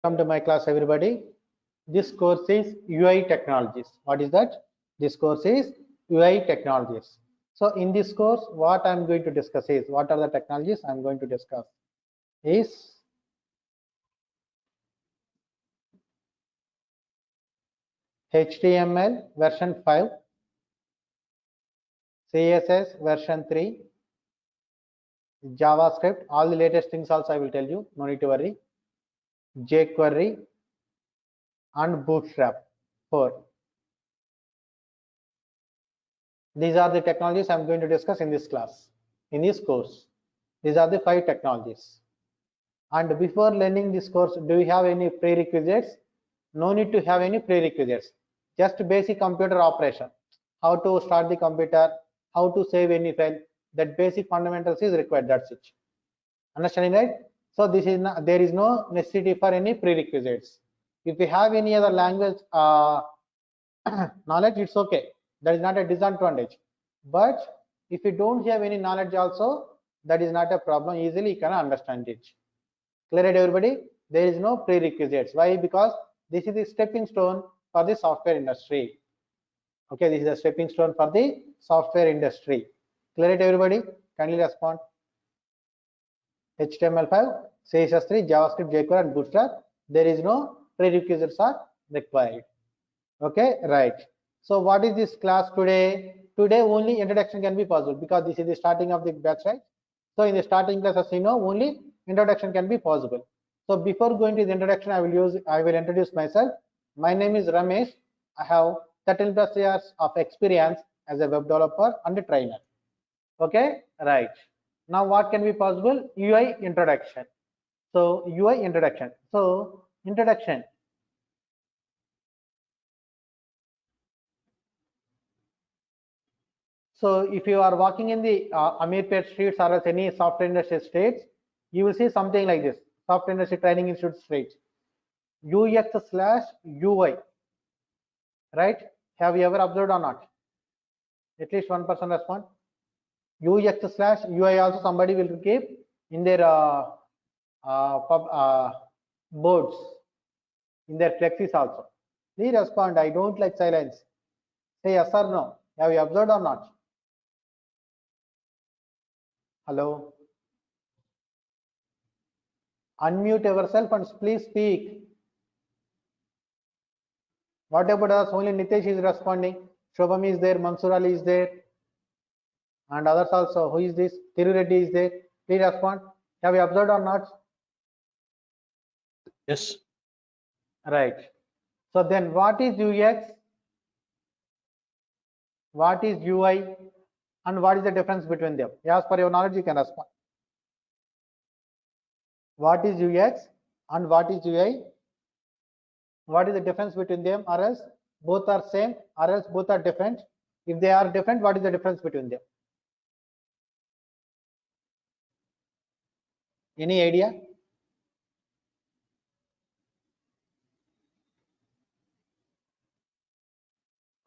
Come to my class, everybody. This course is UI technologies. What is that? This course is UI technologies. So in this course, what I'm going to discuss is, what are the technologies I'm going to discuss is HTML version 5, CSS version 3, JavaScript, all the latest things also I will tell you, no need to worry, jQuery and Bootstrap 4. These are the technologies I'm going to discuss in this class, in this course. These are the 5 technologies. And before learning this course, do you have any prerequisites? No need to have any prerequisites. Just basic computer operation. How to start the computer, how to save any file. That basic fundamentals is required. That's it. Understanding, right? So this is not, there is no necessity for any prerequisites. If you have any other language knowledge, it's okay. That is not a disadvantage. But if you don't have any knowledge also, that is not a problem. Easily you can understand it. Clear it, everybody? There is no prerequisites. Why? Because this is the stepping stone for the software industry. Okay, this is a stepping stone for the software industry. Clear it, everybody? Kindly respond. HTML5, CSS3, JavaScript, jQuery, and Bootstrap. There is no prerequisites are required. Okay, right. So what is this class today? Today only introduction can be possible because this is the starting of the batch, right? So in the starting class, as you know, only introduction can be possible. So before going to the introduction, I will introduce myself. My name is Ramesh. I have 13 plus years of experience as a web developer and a trainer. Okay, right. Now what can be possible? UI introduction. So UI introduction. So introduction. So if you are walking in the Amirpet streets or else any software industry streets, you will see something like this: software industry training institute streets, UX/UI. Right? Have you ever observed or not? At least one person respond. UX/UI also somebody will keep in their boards, in their flexes also. Please respond. I don't like silence. Say yes or no. Have you observed or not? Hello. Unmute yourself and please speak. What about us? Only Nitesh is responding. Shobham is there. Mansoor Ali is there. And others also. Who is this? Thiru Reddy is there. Please respond. Have you observed or not? Yes. Right. So then what is UX? What is UI? And what is the difference between them? As per your knowledge, you can respond. What is UX and what is UI? What is the difference between them, or else both are same, or else both are different? If they are different, what is the difference between them? Any idea?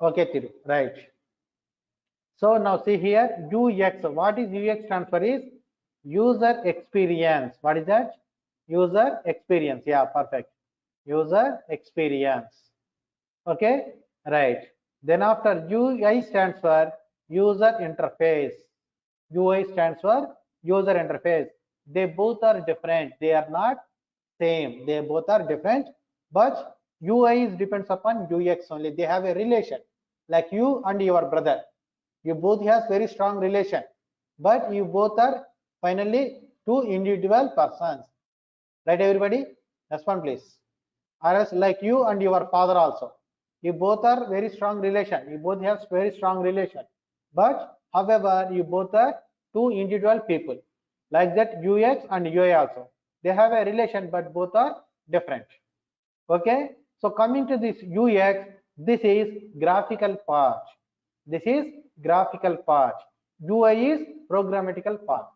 Okay, Thiru, right. So now see here, UX. What is UX stands for is user experience. What is that? User experience. Yeah, perfect. User experience. Okay, right. Then after UI stands for user interface. UI stands for user interface. They both are different. They are not same. They both are different. But UI is depends upon UX only. They have a relation, like you and your brother. You both have very strong relation, but you both are finally two individual persons. Right, everybody? Respond, please. Or else like you and your father also. You both are very strong relation. You both have very strong relation. But however, you both are two individual people. Like that, UX and UI also. They have a relation, but both are different. Okay. So coming to this UX, this is graphical part. This is graphical part. UI is programmatical part.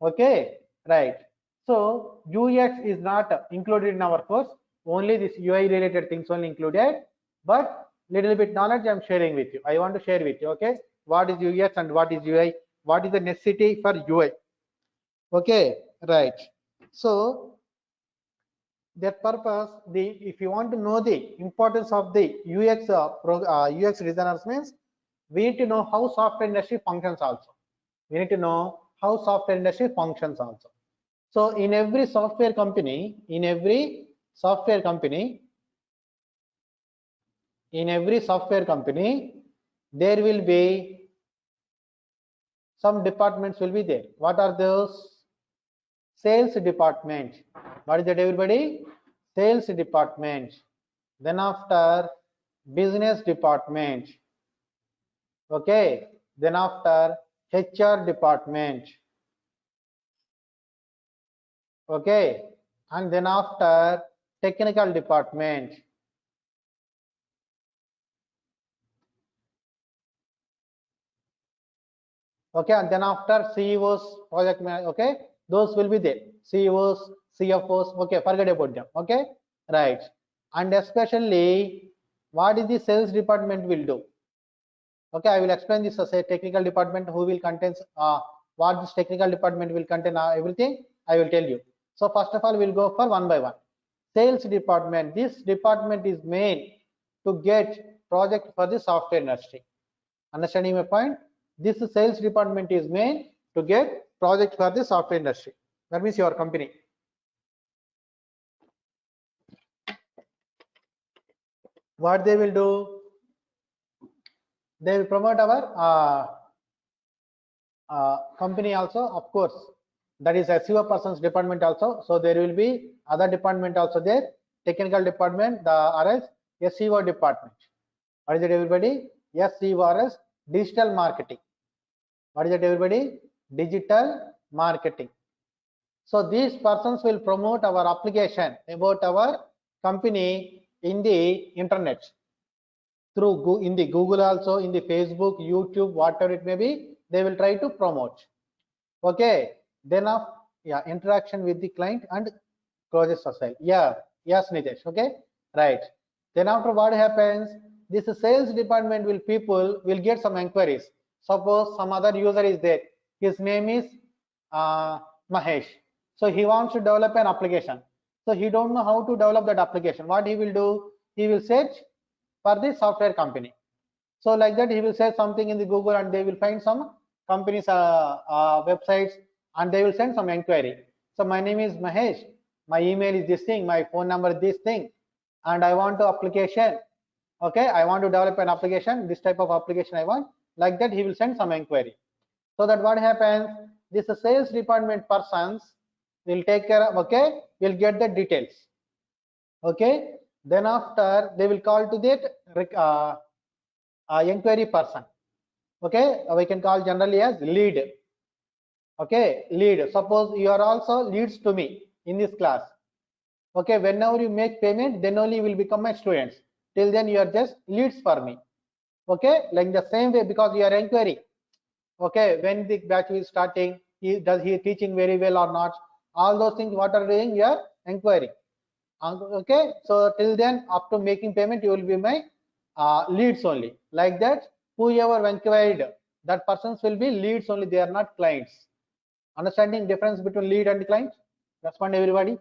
Okay, right. So UX is not included in our course. Only this UI related things only included. But little bit knowledge I'm sharing with you. I want to share with you. Okay, what is UX and what is UI? What is the necessity for UI? Okay, right. So That purpose, if you want to know the importance of the UX UX designers means we need to know how software industry functions also. We need to know how software industry functions also. So in every software company, there will be some departments will be there. What are those? Sales department. What is that, everybody? Sales department. Then after, business department. Okay. Then after, HR department. Okay. And then after, technical department. Okay. And then after, CEOs, project manager. Okay. Those will be there. CEOs, CFOs. Okay. Forget about them. Okay. Right. And especially, what is the sales department will do? Okay, I will explain this as a technical department who will contain what this technical department will contain, everything I will tell you. So first of all, we'll go for one by one. Sales department. This department is main to get project for the software industry. Understanding my point? This sales department is main to get project for the software industry. That means your company. What they will do? They will promote our company also, of course. That is SEO person's department also. So there will be other department also there. Technical department, the RS SEO department. What is it, everybody? SEO RS digital marketing. What is it, everybody? Digital marketing. So these persons will promote our application about our company in the internet, through in the Google also, in the Facebook, YouTube, whatever it may be, they will try to promote. Okay. Then of interaction with the client and closes society. Yes, Nitesh. Okay, right. Then after, what happens? This sales department people will get some inquiries. Suppose some other user is there. His name is Mahesh. So he wants to develop an application. So he don't know how to develop that application. What he will do? He will search for the software company. So like that, he will say something in the Google and they will find some companies websites and they will send some inquiry. So my name is Mahesh, my email is this thing, my phone number is this thing, and I want to application. Okay, I want to develop an application, this type of application I want. Like that, he will send some inquiry. So that what happens? This sales department persons will take care of, okay, will get the details. Okay, then after they will call to that inquiry person. Okay, we can call generally as lead. Okay, lead. Suppose you are also leads to me in this class. Okay, whenever you make payment, then only you will become my students. Till then you are just leads for me. Okay, like the same way, because you are inquiry. Okay, when the batch is starting, does he teaching very well or not? All those things what are doing, you are inquiring. Okay, so till then, up to making payment, you will be my leads only. Like that, whoever inquired, that persons will be leads only, they are not clients. Understanding difference between lead and client? Respond, everybody.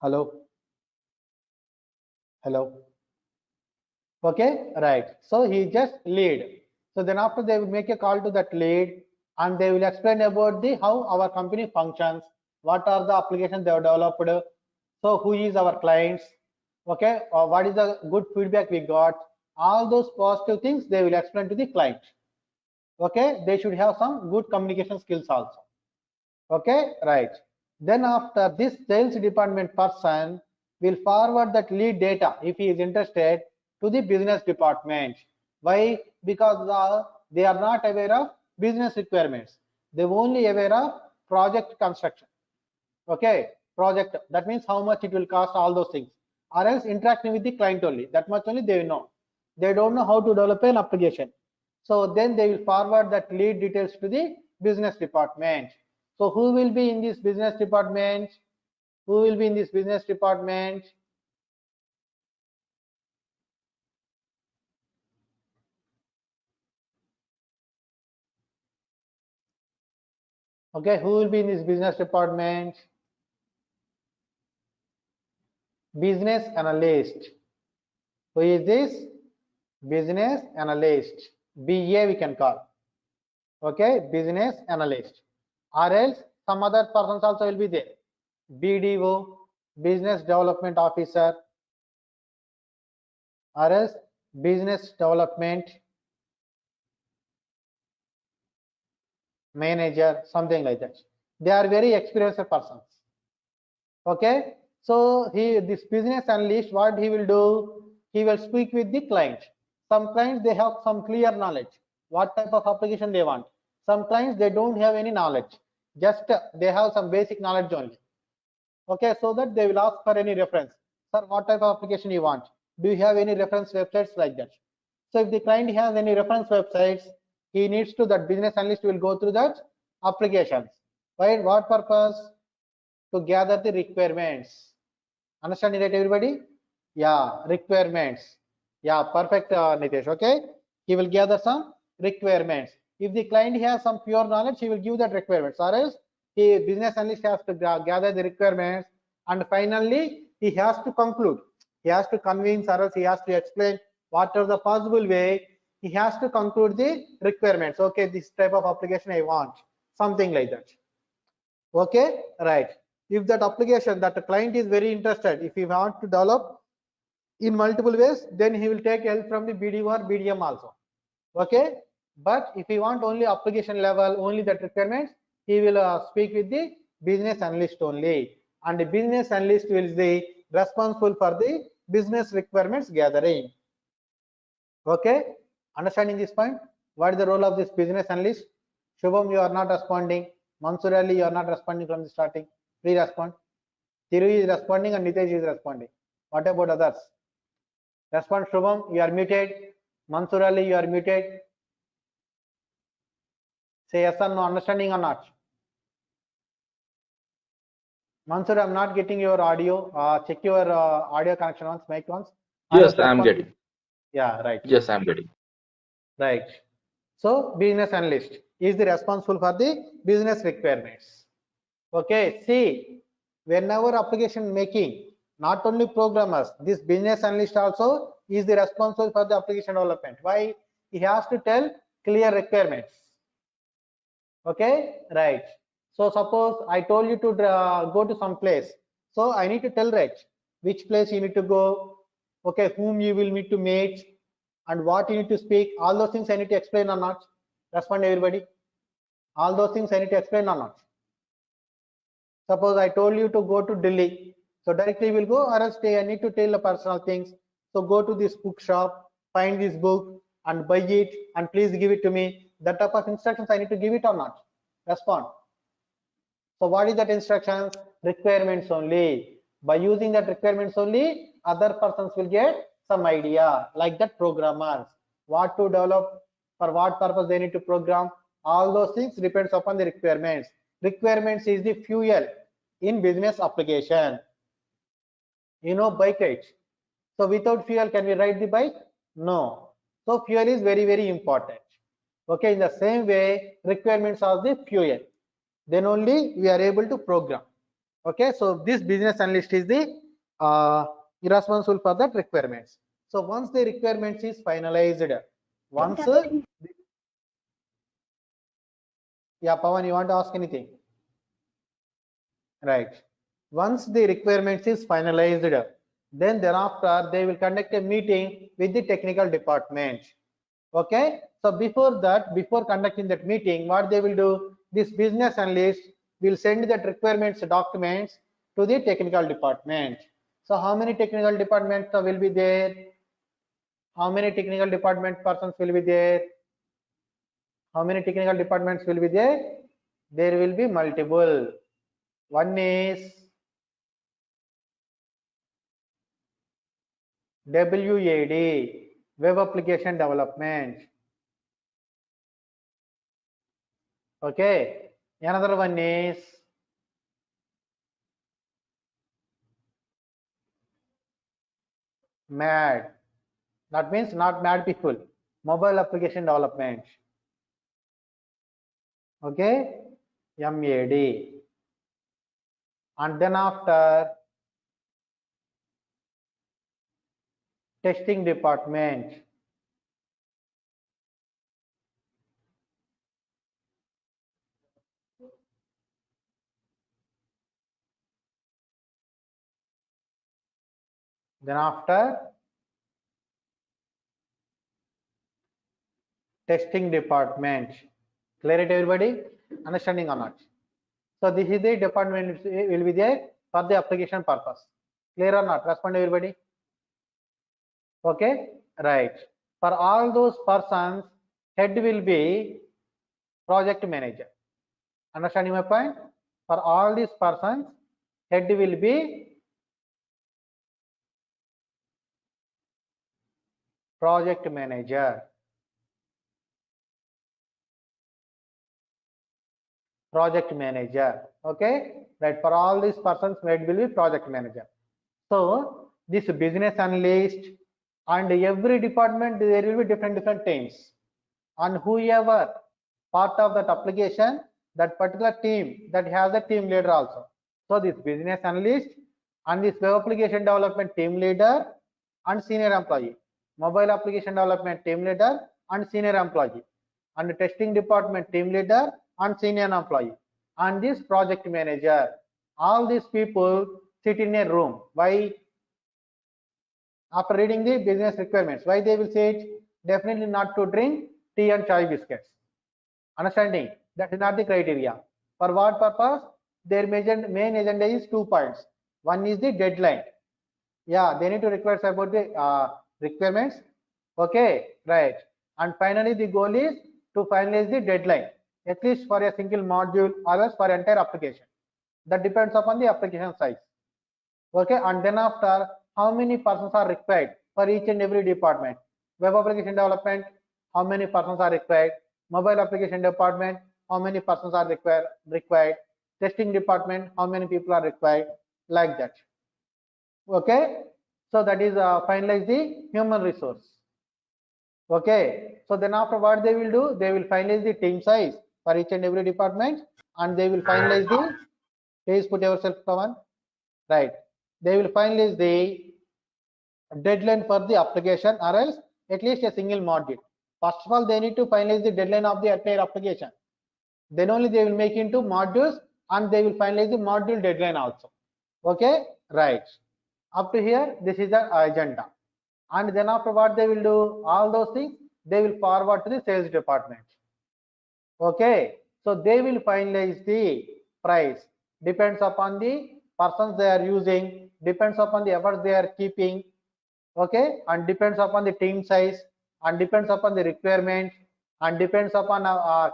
Hello. Hello. Okay, right. So he just lead. So then after, they will make a call to that lead and they will explain about the how our company functions, what are the applications they have developed, so who is our clients, okay, or what is the good feedback we got, all those positive things they will explain to the client. Okay, they should have some good communication skills also. Okay, right. Then after, this sales department person will forward that lead data, if he is interested, to the business department. Why? Because they are not aware of business requirements. They only aware of project construction. Okay, project, that means how much it will cost, all those things, or else interacting with the client only, that much only they know. They don't know how to develop an application. So then they will forward that lead details to the business department. So who will be in this business department? Who will be in this business department? Okay, who will be in this business department? Business analyst. Who is this? Business analyst. BA we can call. Okay, business analyst. Or else some other persons also will be there. BDO, business development officer, or else business development manager, something like that. They are very experienced persons. Okay, so this business analyst, what he will do, he will speak with the client. Some clients they have some clear knowledge what type of application they want. Some clients they don't have any knowledge, just they have some basic knowledge only. Okay, so that they will ask for any reference. Sir, what type of application you want? Do you have any reference websites like that? So if the client has any reference websites, he needs to, that business analyst will go through that applications. Why? What purpose? To gather the requirements. Understanding that, everybody? Yeah, requirements. Yeah, perfect, Nitesh. Okay, he will gather some requirements. If the client has some pure knowledge, he will give that requirements. Or else, the business analyst has to gather the requirements, and finally he has to conclude. He has to convince, or else he has to explain what are the possible way. He has to conclude the requirements. Okay, this type of application I want, something like that. Okay, right. If that application that the client is very interested, if he want to develop in multiple ways, then he will take help from the BDO or BDM also. Okay, but if he want only application level, only that requirements, he will speak with the business analyst only, and the business analyst will be responsible for the business requirements gathering. Okay, understanding this point? What is the role of this business analyst? Shubham, you are not responding. Mansur Ali, you are not responding from the starting. Please respond. Thiru is responding and Nitesh is responding. What about others? Respond, Shubham, you are muted. Mansur Ali, you are muted. Say yes or no, understanding or not? Mansur, I'm not getting your audio. Check your audio connection once, mic once. Yes, I'm getting. Yeah, right. Yes, I'm getting. Right. So business analyst is the responsible for the business requirements. Okay, see, whenever application making, not only programmers, this business analyst also is the responsible for the application development. Why? He has to tell clear requirements. Okay, right. So suppose I told you to go to some place. So I need to tell, right, which place you need to go, okay, whom you will need to meet, and what you need to speak. All those things I need to explain or not? Respond, everybody. All those things I need to explain or not? Suppose I told you to go to Delhi, so directly we'll go, or else I need to tell the personal things. So go to this bookshop, find this book and buy it, and please give it to me. That type of instructions I need to give it or not? Respond. So what is that instructions? Requirements only. By using that requirements only, other persons will get some idea, like that programmers, what to develop, for what purpose they need to program. All those things depends upon the requirements. Requirements is the fuel in business application. You know, bike rides. So without fuel, can we ride the bike? No. So fuel is very, very important. Okay, in the same way, requirements are the fuel. Then only we are able to program. Okay, so this business analyst is the responsible for that requirements. So once the requirements is finalized, once yeah, Pawan, you want to ask anything? Right. Once the requirements is finalized, then thereafter they will conduct a meeting with the technical department. Okay, so before that, before conducting that meeting, what they will do, this business analyst will send that requirements documents to the technical department. So how many technical departments will be there? How many technical department persons will be there? How many technical departments will be there? There will be multiple. One is WAD, Web Application Development. Okay, another one is MAD. That means not mad people, mobile application development. Okay, MAD. And then after testing department. Then after testing department. Clear it everybody? Understanding or not? So this is the department will be there for the application purpose. Clear or not? Respond everybody. Okay, right. For all those persons, head will be project manager. Understanding my point? For all these persons, head will be project manager. Project manager. Okay, right. For all these persons, head will be project manager. So this business analyst and every department there will be different teams, and whoever part of that application, that particular team that has a team leader also. So this business analyst and this web application development team leader and senior employee, mobile application development team leader and senior employee, and the testing department team leader and senior employee, and this project manager. All these people sit in a room. Why? After reading the business requirements, why they will say it? Definitely not to drink tea and chai biscuits. Understanding? That is not the criteria. For what purpose? Their main agenda is 2 points. One is the deadline. Yeah, they need to require about the requirements. Okay, right. And finally, the goal is to finalize the deadline, at least for a single module or else for entire application. That depends upon the application size. Okay, and then after, how many persons are required for each and every department? Web application development, how many persons are required? Mobile application department, how many persons are required? Testing department, how many people are required? Like that. Okay, so that is finalize the human resource. Okay, so then after what they will do, they will finalize the team size for each and every department, and they will finalize the, please put yourself on, right, they will finalize the deadline for the application or else at least a single module. First of all, they need to finalize the deadline of the entire application. Then only they will make into modules and they will finalize the module deadline also. Okay, right. Up to here, this is the agenda. And then after what they will do, all those things, they will forward to the sales department. Okay, so they will finalize the price. Depends upon the persons they are using, depends upon the efforts they are keeping. Okay, and depends upon the team size, and depends upon the requirement, and depends upon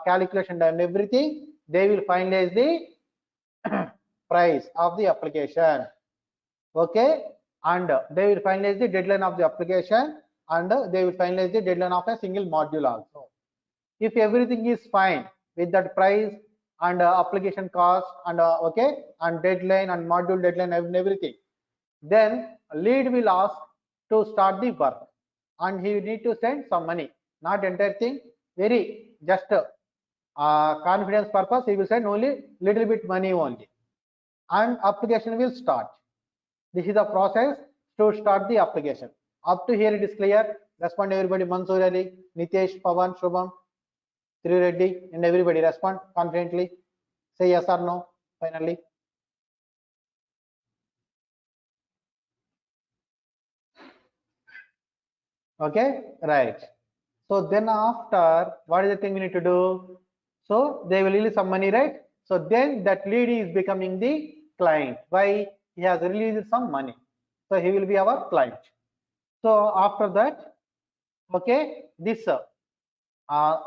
calculation and everything. They will finalize the price of the application. Okay, and they will finalize the deadline of the application, and they will finalize the deadline of a single module also. If everything is fine with that price and application cost and okay, and deadline and module deadline and everything, then lead will ask to start the work, and he need to send some money, not entire thing, very just confidence purpose, he will send only little bit money only, and application will start. This is the process to start the application. Up to here it is clear. Respond everybody. Mansoor Ali, Nitesh, Pavan, Shubham, Sri Reddy, and everybody respond confidently. Say yes or no finally. Okay, right. So then after, what is the thing we need to do? So they will release some money, right? So then that lead is becoming the client. Why? He has released some money. So he will be our client. So after that, okay, this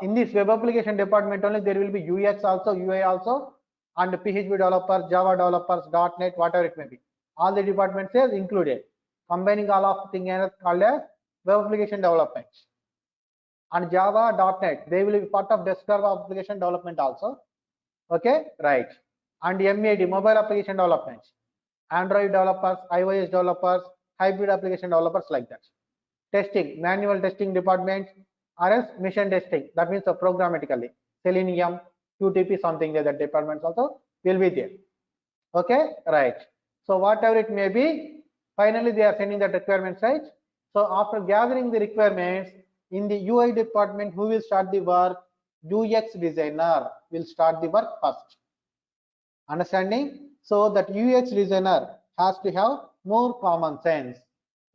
in this web application department only there will be UX also, UI also, and PHP developers, Java developers, .NET, whatever it may be. All the departments is included. Combining all of things called as web application development. And Java, .NET, they will be part of desktop application development also. Okay, right. And MAD, mobile application development, Android developers, iOS developers, hybrid application developers, like that. Testing, manual testing department, or else mission testing, that means programmatically, Selenium, QTP, something like that departments also will be there. Okay, right. So whatever it may be, finally they are sending the requirement site. So after gathering the requirements in the UI department, who will start the work? UX designer will start the work first. Understanding? So that UX designer has to have more common sense.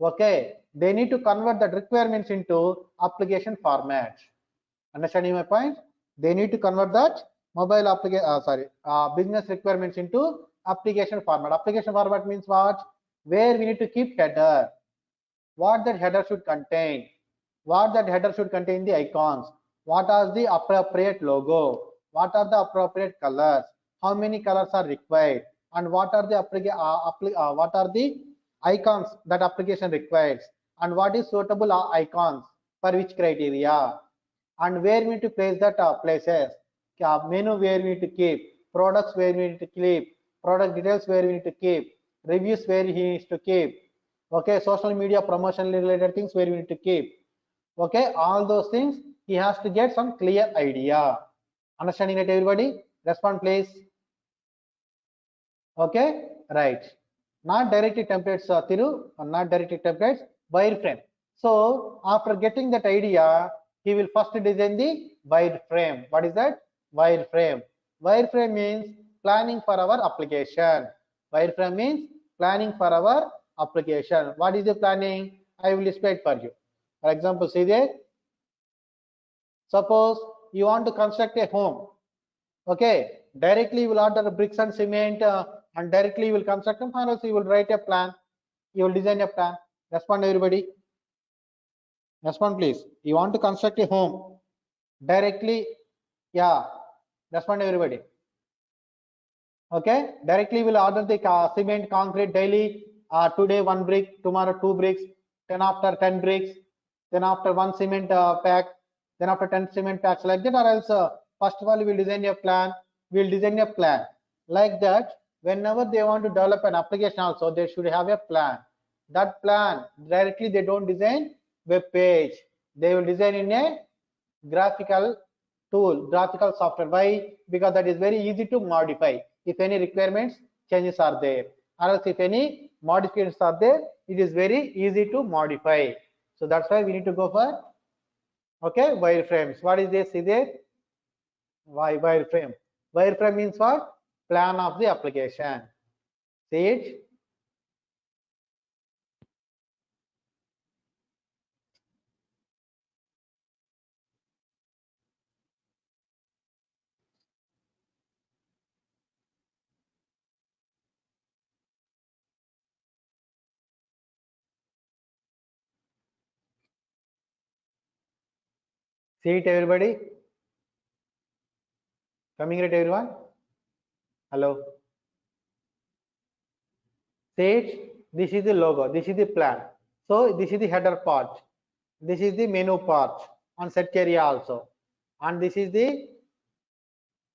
Okay, they need to convert that requirements into application format. Understanding my point? They need to convert that mobile application, business requirements into application format. Application format means what? Where we need to keep header, what that header should contain, what that header should contain the icons, what are the appropriate logo, what are the appropriate colors, how many colors are required, and what are the icons that application requires, and what is suitable icons for which criteria, and where we need to place that places, menu where we need to keep, products where we need to keep, product details where we need to keep, reviews where he needs to keep, okay, social media promotion related things where we need to keep, okay, all those things he has to get some clear idea. Understanding that, everybody? Respond please. Okay, right. Not directed templates, Thiru, not directed templates, wireframe. So after getting that idea, he will first design the wireframe. What is that? Wireframe. Wireframe means planning for our application. Wireframe means planning for our application. What is the planning? I will explain for you. For example, see there. Suppose you want to construct a home. Okay, directly you will order bricks and cement and directly you will construct them, or else you will write a plan, you will design a plan. Respond everybody. Respond please. You want to construct a home directly, yeah. Respond everybody. Okay, directly will order the cement, concrete daily. Today one brick, tomorrow two bricks, then after 10 bricks, then after one cement pack, then after 10 cement packs, like that. Or else, first of all, we will design a plan. We'll design a plan like that. Whenever they want to develop an application, also they should have a plan. That plan directly they don't design web page. They will design in a graphical tool, graphical software. Why? Because that is very easy to modify. If any requirements changes are there, or else if any modifications are there, it is very easy to modify. So that's why we need to go for, okay, wireframes. What is this? Is it wireframe? Wireframe means what? Plan of the application. See it? See it, everybody? Coming right, everyone? Hello? See it? This is the logo. This is the plan. So this is the header part. This is the menu part on set area also. And this is the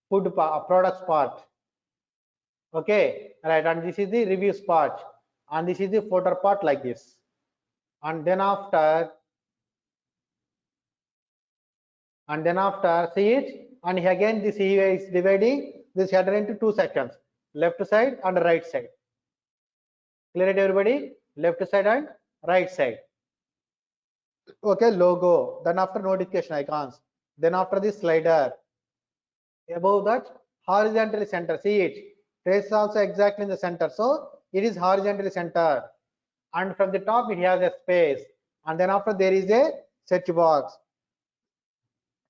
food products part. Okay, right. And this is the reviews part. And this is the footer part, like this. And then after, see it, and again this is dividing this header into two sections, left side and right side. Clear it, everybody? Left side and right side. Okay, logo, then after notification icons, then after the slider, above that horizontally center. See it, trace is also exactly in the center, so it is horizontally centered, and from the top it has a space, and then after there is a search box.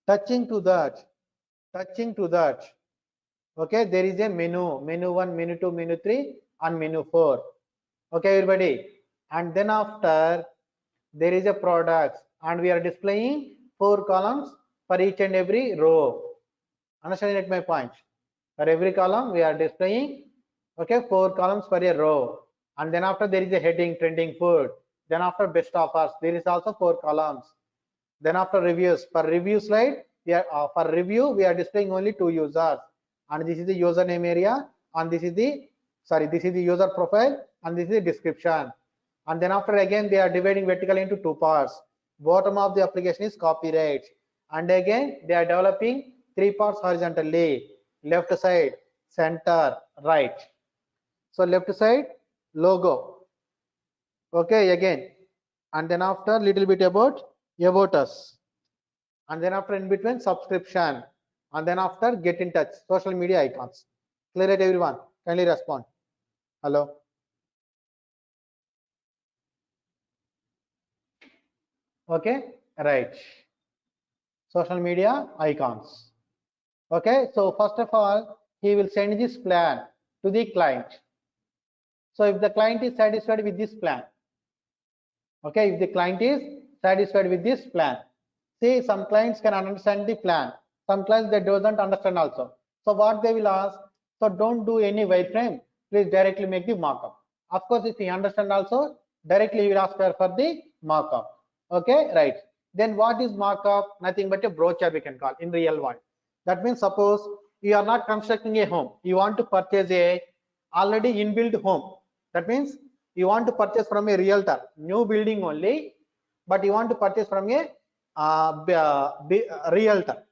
Touching to that, okay, there is a menu 1, menu 2, menu 3, and menu 4. Okay, everybody, and then after there is a products, and we are displaying 4 columns for each and every row. Understand at my point? For every column we are displaying, okay, 4 columns for a row, and then after there is a heading, trending food, then after best offers there is also 4 columns, then after reviews, for review slide we are for review we are displaying only 2 users, and this is the username area, and this is the user profile, and this is the description, and then after again they are dividing vertically into 2 parts. Bottom of the application is copyright, and again they are developing 3 parts horizontally, left side, center, right. So left side logo, okay, again and then after little bit about us, and then after in between subscription, and then after get in touch, social media icons. Clear it everyone? Kindly respond. Hello. Okay, right. Social media icons. Okay, so first of all, he will send this plan to the client. So if the client is satisfied with this plan, okay, if the client is satisfied with this plan, see, some clients can understand the plan, some clients they doesn't understand also. So what they will ask, so don't do any wireframe, please directly make the markup. Of course, if he understand also, directly he will ask for the markup. Okay, right. Then what is markup? Nothing but a brochure we can call in real world. That means suppose you are not constructing a home, you want to purchase a already inbuilt home. That means you want to purchase from a realtor, new building only, but you want to purchase from a realtor.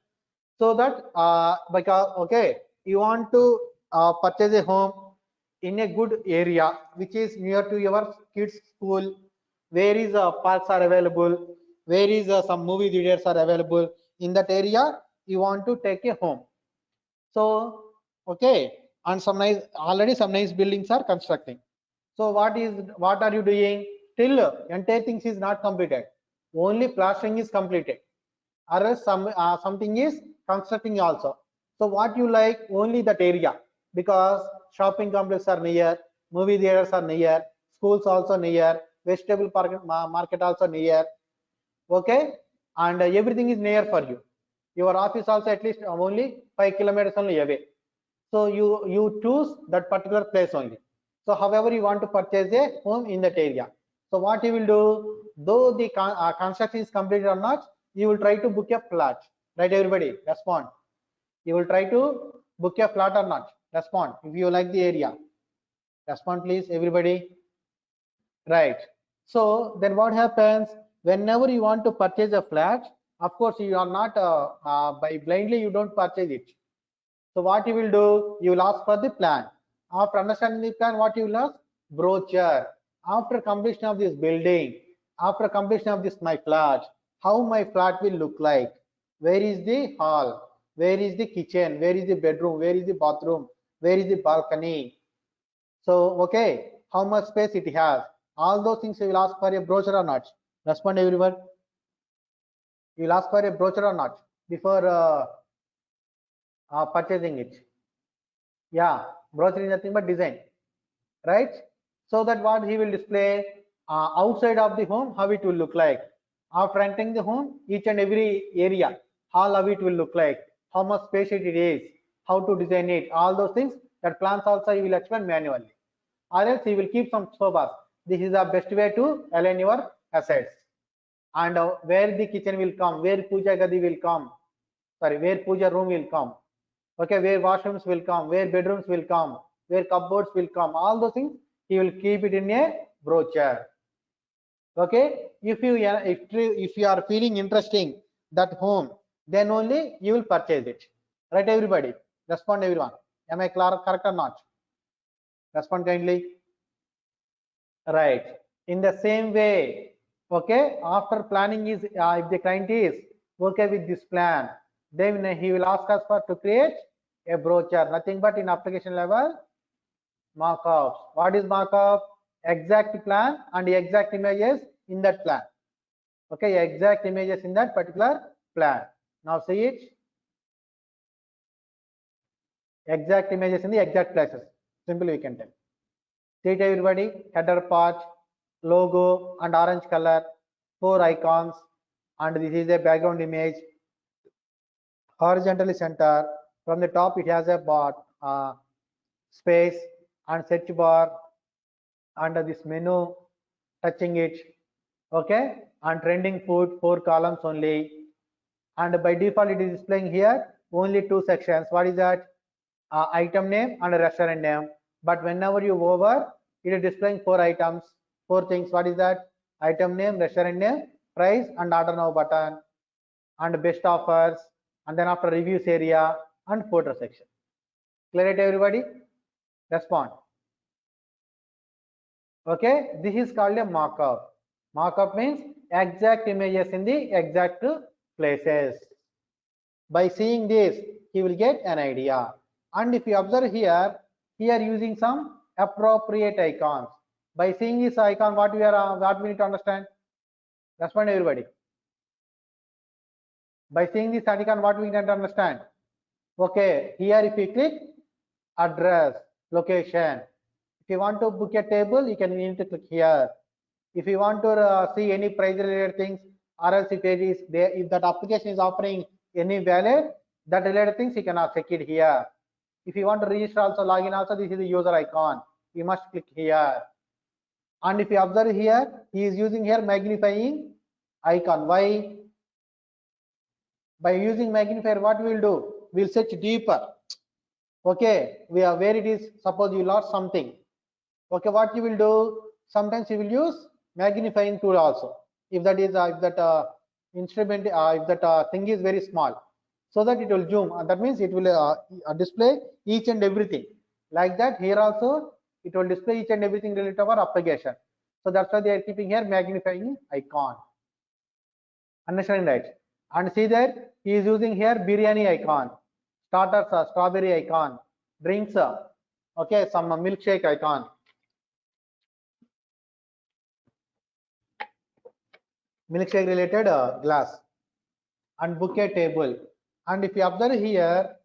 So that because okay, you want to purchase a home in a good area which is near to your kids school, where is parks are available, where is some movie theaters are available. In that area you want to take a home. So okay, and some nice, already some nice buildings are constructing. So what are you doing? Still entire things is not completed, only plastering is completed, or else something is constructing also. So what you like, only that area, because shopping complexes are near, movie theaters are near, schools also near, vegetable market also near. Okay, and everything is near for you. Your office also at least only 5 kilometers only away. So you choose that particular place only. So however you want to purchase a home in that area, so what you will do, though the construction is completed or not, you will try to book a flat, right? Everybody respond. You will try to book a flat or not? Respond if you like the area. Respond please everybody. Right. So then what happens, whenever you want to purchase a flat, of course you are not by blindly you don't purchase it. So what you will do, you will ask for the plan. After understanding the plan, what you will ask? Brochure. After completion of this building, after completion of this my flat, how my flat will look like? Where is the hall? Where is the kitchen? Where is the bedroom? Where is the bathroom? Where is the balcony? So, okay, how much space it has? All those things you will ask for a brochure or not? Respond everyone. You will ask for a brochure or not before purchasing it? Yeah, brochure is nothing but design, right? So that what he will display outside of the home, how it will look like. After entering the home, each and every area, how it will look like, how much space it is, how to design it, all those things. That plans also you will explain manually, or else you will keep some sobas. This is the best way to align your assets. And where the kitchen will come, where puja gadi will come, sorry, where puja room will come, okay, where washrooms will come, where bedrooms will come, where cupboards will come, all those things he will keep it in a brochure. Okay, if you are feeling interesting that home, then only you will purchase it, right? Everybody respond everyone. Am I clear, correct or not? Respond kindly. Right. In the same way, okay, after planning is, if the client is okay with this plan, then he will ask us for to create a brochure, nothing but in application level markups. What is markup? Exact plan and exact images in that plan. Okay, exact images in that particular plan. Now see it. Exact images in the exact places. Simply we can tell. See it everybody, header part, logo and orange color, 4 icons, and this is a background image, horizontally center. From the top it has a bar, space and search bar, under this menu, touching it, okay, and trending food, 4 columns only, and by default it is displaying here only 2 sections. What is that? Item name and restaurant name. But whenever you over, it is displaying 4 items, 4 things. What is that? Item name, restaurant name, price, and order now button, and best offers, and then after reviews area and photo section. Clear it everybody? Respond. Okay, this is called a markup. Markup means exact images in the exact places. By seeing this, he will get an idea. And if you observe here, using some appropriate icons. By seeing this icon, what we need to understand? Respond everybody. By seeing this icon, what we need to understand? Okay, here if you click address, location. If you want to book a table, you need to click here. If you want to see any price related things, or else if it is there, if that application is offering any valid, that related things, you can check it here. If you want to register also, login also, this is the user icon. You must click here. And if you observe here, he is using here magnifying icon. Why? By using magnifier, what we will do? We will search deeper. Okay, we are where it is. Suppose you lost something. Okay, what you will do? Sometimes you will use magnifying tool also. If that is instrument, if that thing is very small, so that it will zoom. That means it will display each and everything. Like that, here also it will display each and everything related to our application. So that's why they are keeping here magnifying icon. Understand right? And see that he is using here biryani icon, starters, strawberry icon, drinks, okay, some milkshake icon. Milkshake related glass and bouquet table. And if you observe here,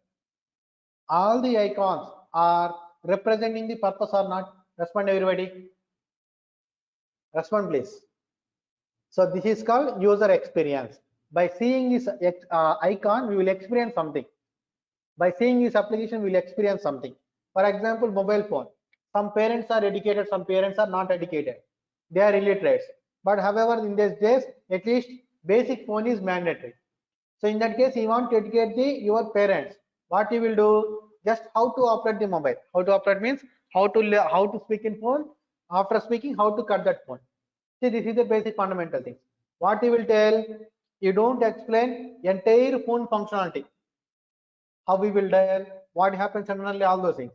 all the icons are representing the purpose or not? Respond everybody. Respond please. So this is called user experience. By seeing this icon, we will experience something. By seeing this application, we will experience something. For example, mobile phone. Some parents are educated, some parents are not educated. They are illiterate. But however, in these days, at least basic phone is mandatory. So in that case, you want to educate your parents. What you will do? Just how to operate the mobile. How to operate means how to speak in phone. After speaking, how to cut that phone. See, this is the basic fundamental thing. What you will tell? You don't explain entire phone functionality. How we will dial? What happens suddenly? All those things.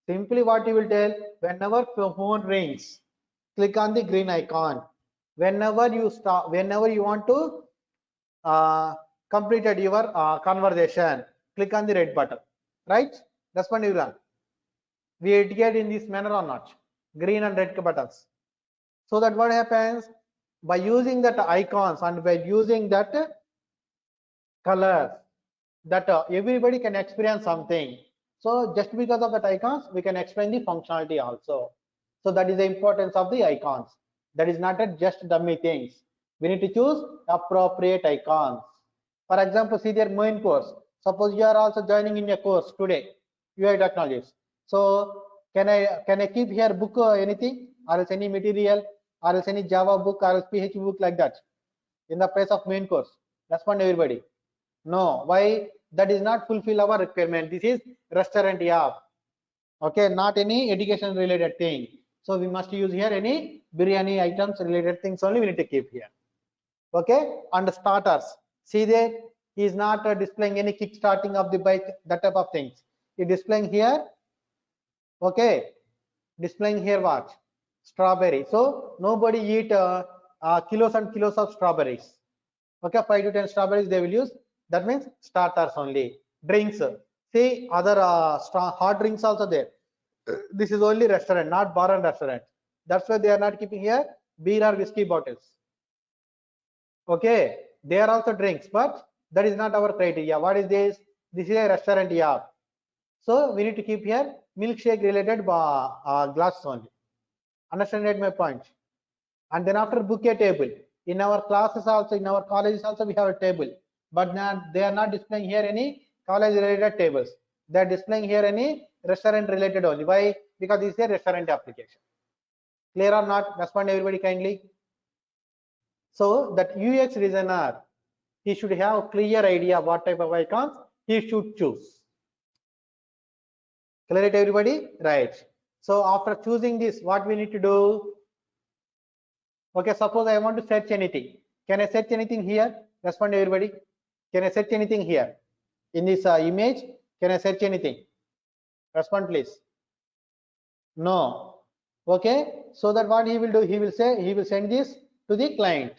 Simply what you will tell? Whenever phone rings, click on the green icon. Whenever you want to completed your conversation, click on the red button, right? Respond everyone. We educate in this manner or not? Green and red buttons. So that what happens? By using that icons and by using that colors, that everybody can experience something. So just because of that icons, we can explain the functionality also. So that is the importance of the icons. That is not just dummy things. We need to choose appropriate icons. For example, see their main course. Suppose you are also joining in a course today, UI technologies. So can I keep here book anything, or else any material, or else any Java book, or else PHP book like that in the place of main course? Respond everybody. No. Why? That is not fulfill our requirement. This is restaurant app. Okay, not any education related thing. So we must use here any biryani items related things only we need to keep here. Okay, and starters. See there, he is not displaying any kick starting of the bike, that type of things. He displaying here. Okay, displaying here what? Strawberry. So nobody eat kilos and kilos of strawberries. Okay, 5 to 10 strawberries they will use. That means starters only. Drinks. See other hot drinks also there. This is only restaurant, not bar and restaurant. That's why they are not keeping here beer or whiskey bottles. Okay, they are also drinks, but that is not our criteria. What is this? This is a restaurant, yeah. So we need to keep here milkshake related glasses only. Understand my point? And then after bouquet table, in our classes also, in our colleges also, we have a table, but they are not displaying here any college related tables. They are displaying here any restaurant related only. Why? Because this is a restaurant application. Clear or not? Respond everybody kindly. So that UX designer, he should have a clear idea what type of icons he should choose. Clear it everybody? Right. So after choosing this, what we need to do? Okay, suppose I want to search anything. Can I search anything here? Respond everybody. Can I search anything here? In this image, can I search anything? Respond please. No. Okay, so that what he will do? He will say, he will send this to the client,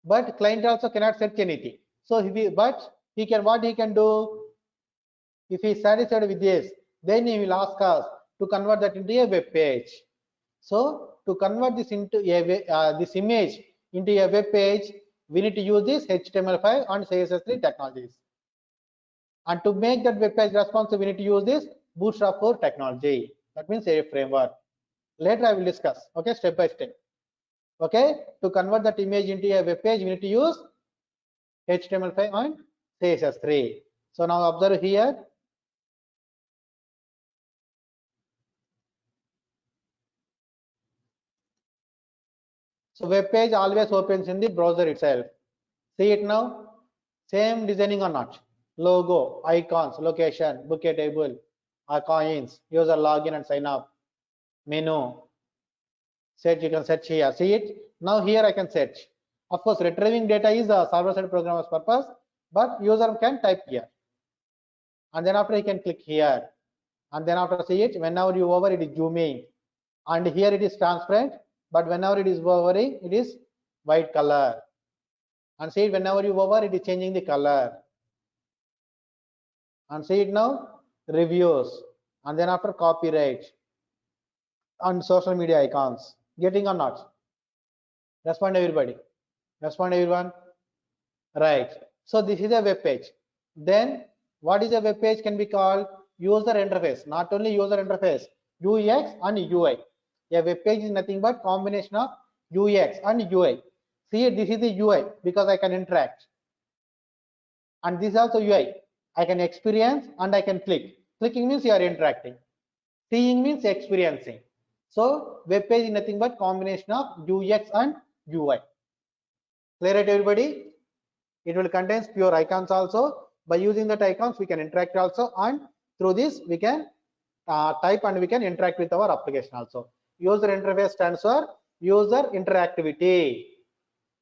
but client also cannot search anything. So but he can, what he can do, if he is satisfied with this, then he will ask us to convert that into a web page. So to convert this into a this image into a web page, we need to use this HTML5 and CSS3 technologies. And to make that web page responsive, we need to use this Bootstrap 4 technology. That means a framework. Later I will discuss, okay, step by step. Okay, to convert that image into a web page, we need to use HTML5 and CSS3. So now observe here. So web page always opens in the browser itself. See it now? Same designing or not? Logo, icons, location, bouquet table, coins, user login and sign up, menu, search, you can search here. See it? Now here I can search. Of course, retrieving data is a server-side programmer's purpose, but user can type here. And then after he can click here. And then after see it, whenever you hover, it is zooming. And here it is transparent, but whenever it is hovering, it is white color. And see it, whenever you hover, it is changing the color. And see it now, reviews. And then after copyright and social media icons. Getting or not? Respond everybody. Respond everyone. Right. So this is a web page. Then what is a web page can be called user interface. Not only user interface, UX and UI. A web page is nothing but combination of UX and UI. See, this is the UI because I can interact. And this is also UI. I can experience and I can click. Clicking means you are interacting. Seeing means experiencing. So web page is nothing but combination of UX and UI. Clear it everybody? It will contain pure icons also. By using that icons, we can interact also, and through this we can type and we can interact with our application also. User interface stands for user interactivity.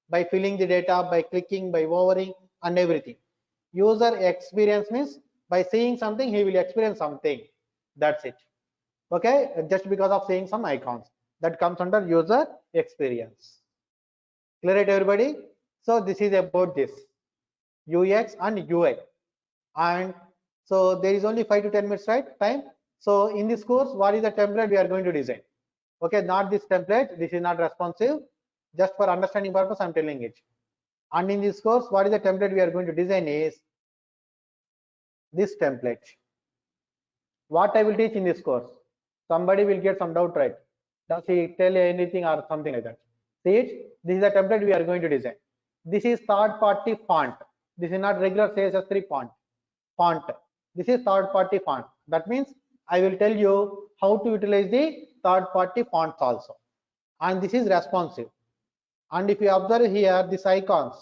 By filling the data, by clicking, by hovering, and everything. User experience means by seeing something, he will experience something. That's it. Okay, just because of seeing some icons, that comes under user experience. Clear it everybody? So this is about this UX and UI. And so there is only 5 to 10 minutes, right, time. So in this course, what is the template we are going to design? Okay, not this template, this is not responsive, just for understanding purpose I'm telling it. And in this course, what is the template we are going to design is this template. What I will teach in this course, somebody will get some doubt, right? Does he tell anything or something like that? See it, this is the template we are going to design. This is third party font. This is not regular CSS3 font. This is third party font. That means I will tell you how to utilize the third party fonts also. And this is responsive. And if you observe here, these icons,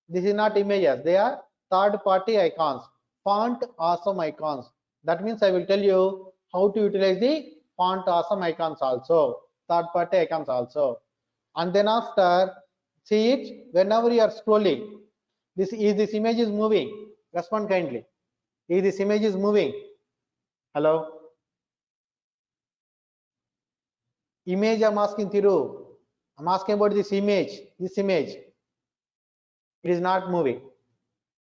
this is not images, they are third party icons, font awesome icons. That means I will tell you how to utilize the font awesome icons also, third party icons also. And then after, see it, whenever you are scrolling, this image is moving. Respond kindly. Is this image is moving? Hello? Image I'm asking Thiru. I'm asking about this image. This image. It is not moving.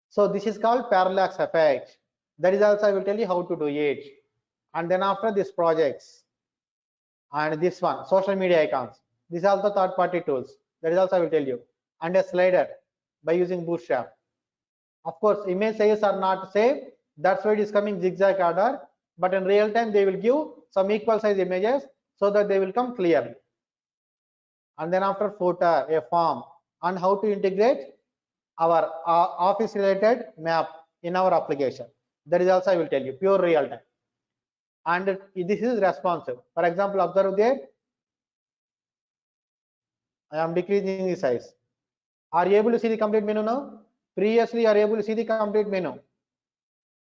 So this is called parallax effect. That is also I will tell you how to do it. And then after this projects. And this one, social media icons. These are also third party tools. That is also I will tell you. And a slider by using Bootstrap. Of course, image sizes are not same. That's why it is coming zigzag order. But in real time, they will give some equal size images so that they will come clearly. And then after footer, a form, and how to integrate our office related map in our application. That is also I will tell you, pure real time. And this is responsive. For example, observe there, I am decreasing the size. Are you able to see the complete menu now? Previously, are you able to see the complete menu?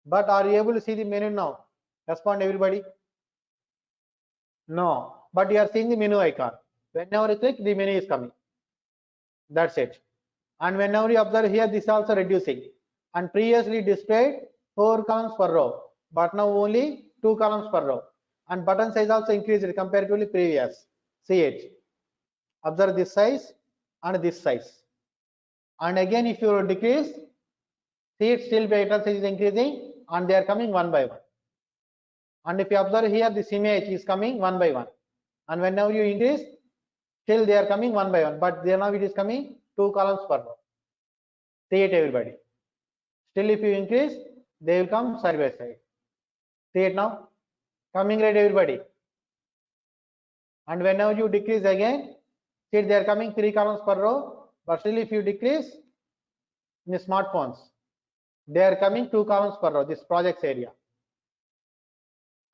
But are you able to see the menu now? Respond everybody. No, but you are seeing the menu icon. Whenever you click, the menu is coming. That's it. And whenever you observe here, this is also reducing. And previously displayed 4 columns per row, but now only 2 columns per row. And button size also increased comparatively previous. See it. Observe this size and this size. And again, if you decrease, see it still vector size is increasing and they are coming one by one. And if you observe here, this image is coming one by one. And whenever you increase, still they are coming one by one. But there now it is coming 2 columns per row. See it, everybody. Still, if you increase, they will come side by side. See it now? Coming right, everybody. And whenever you decrease again, see they are coming 3 columns per row. But still, if you decrease in the smartphones, they are coming 2 columns per row. This projects area.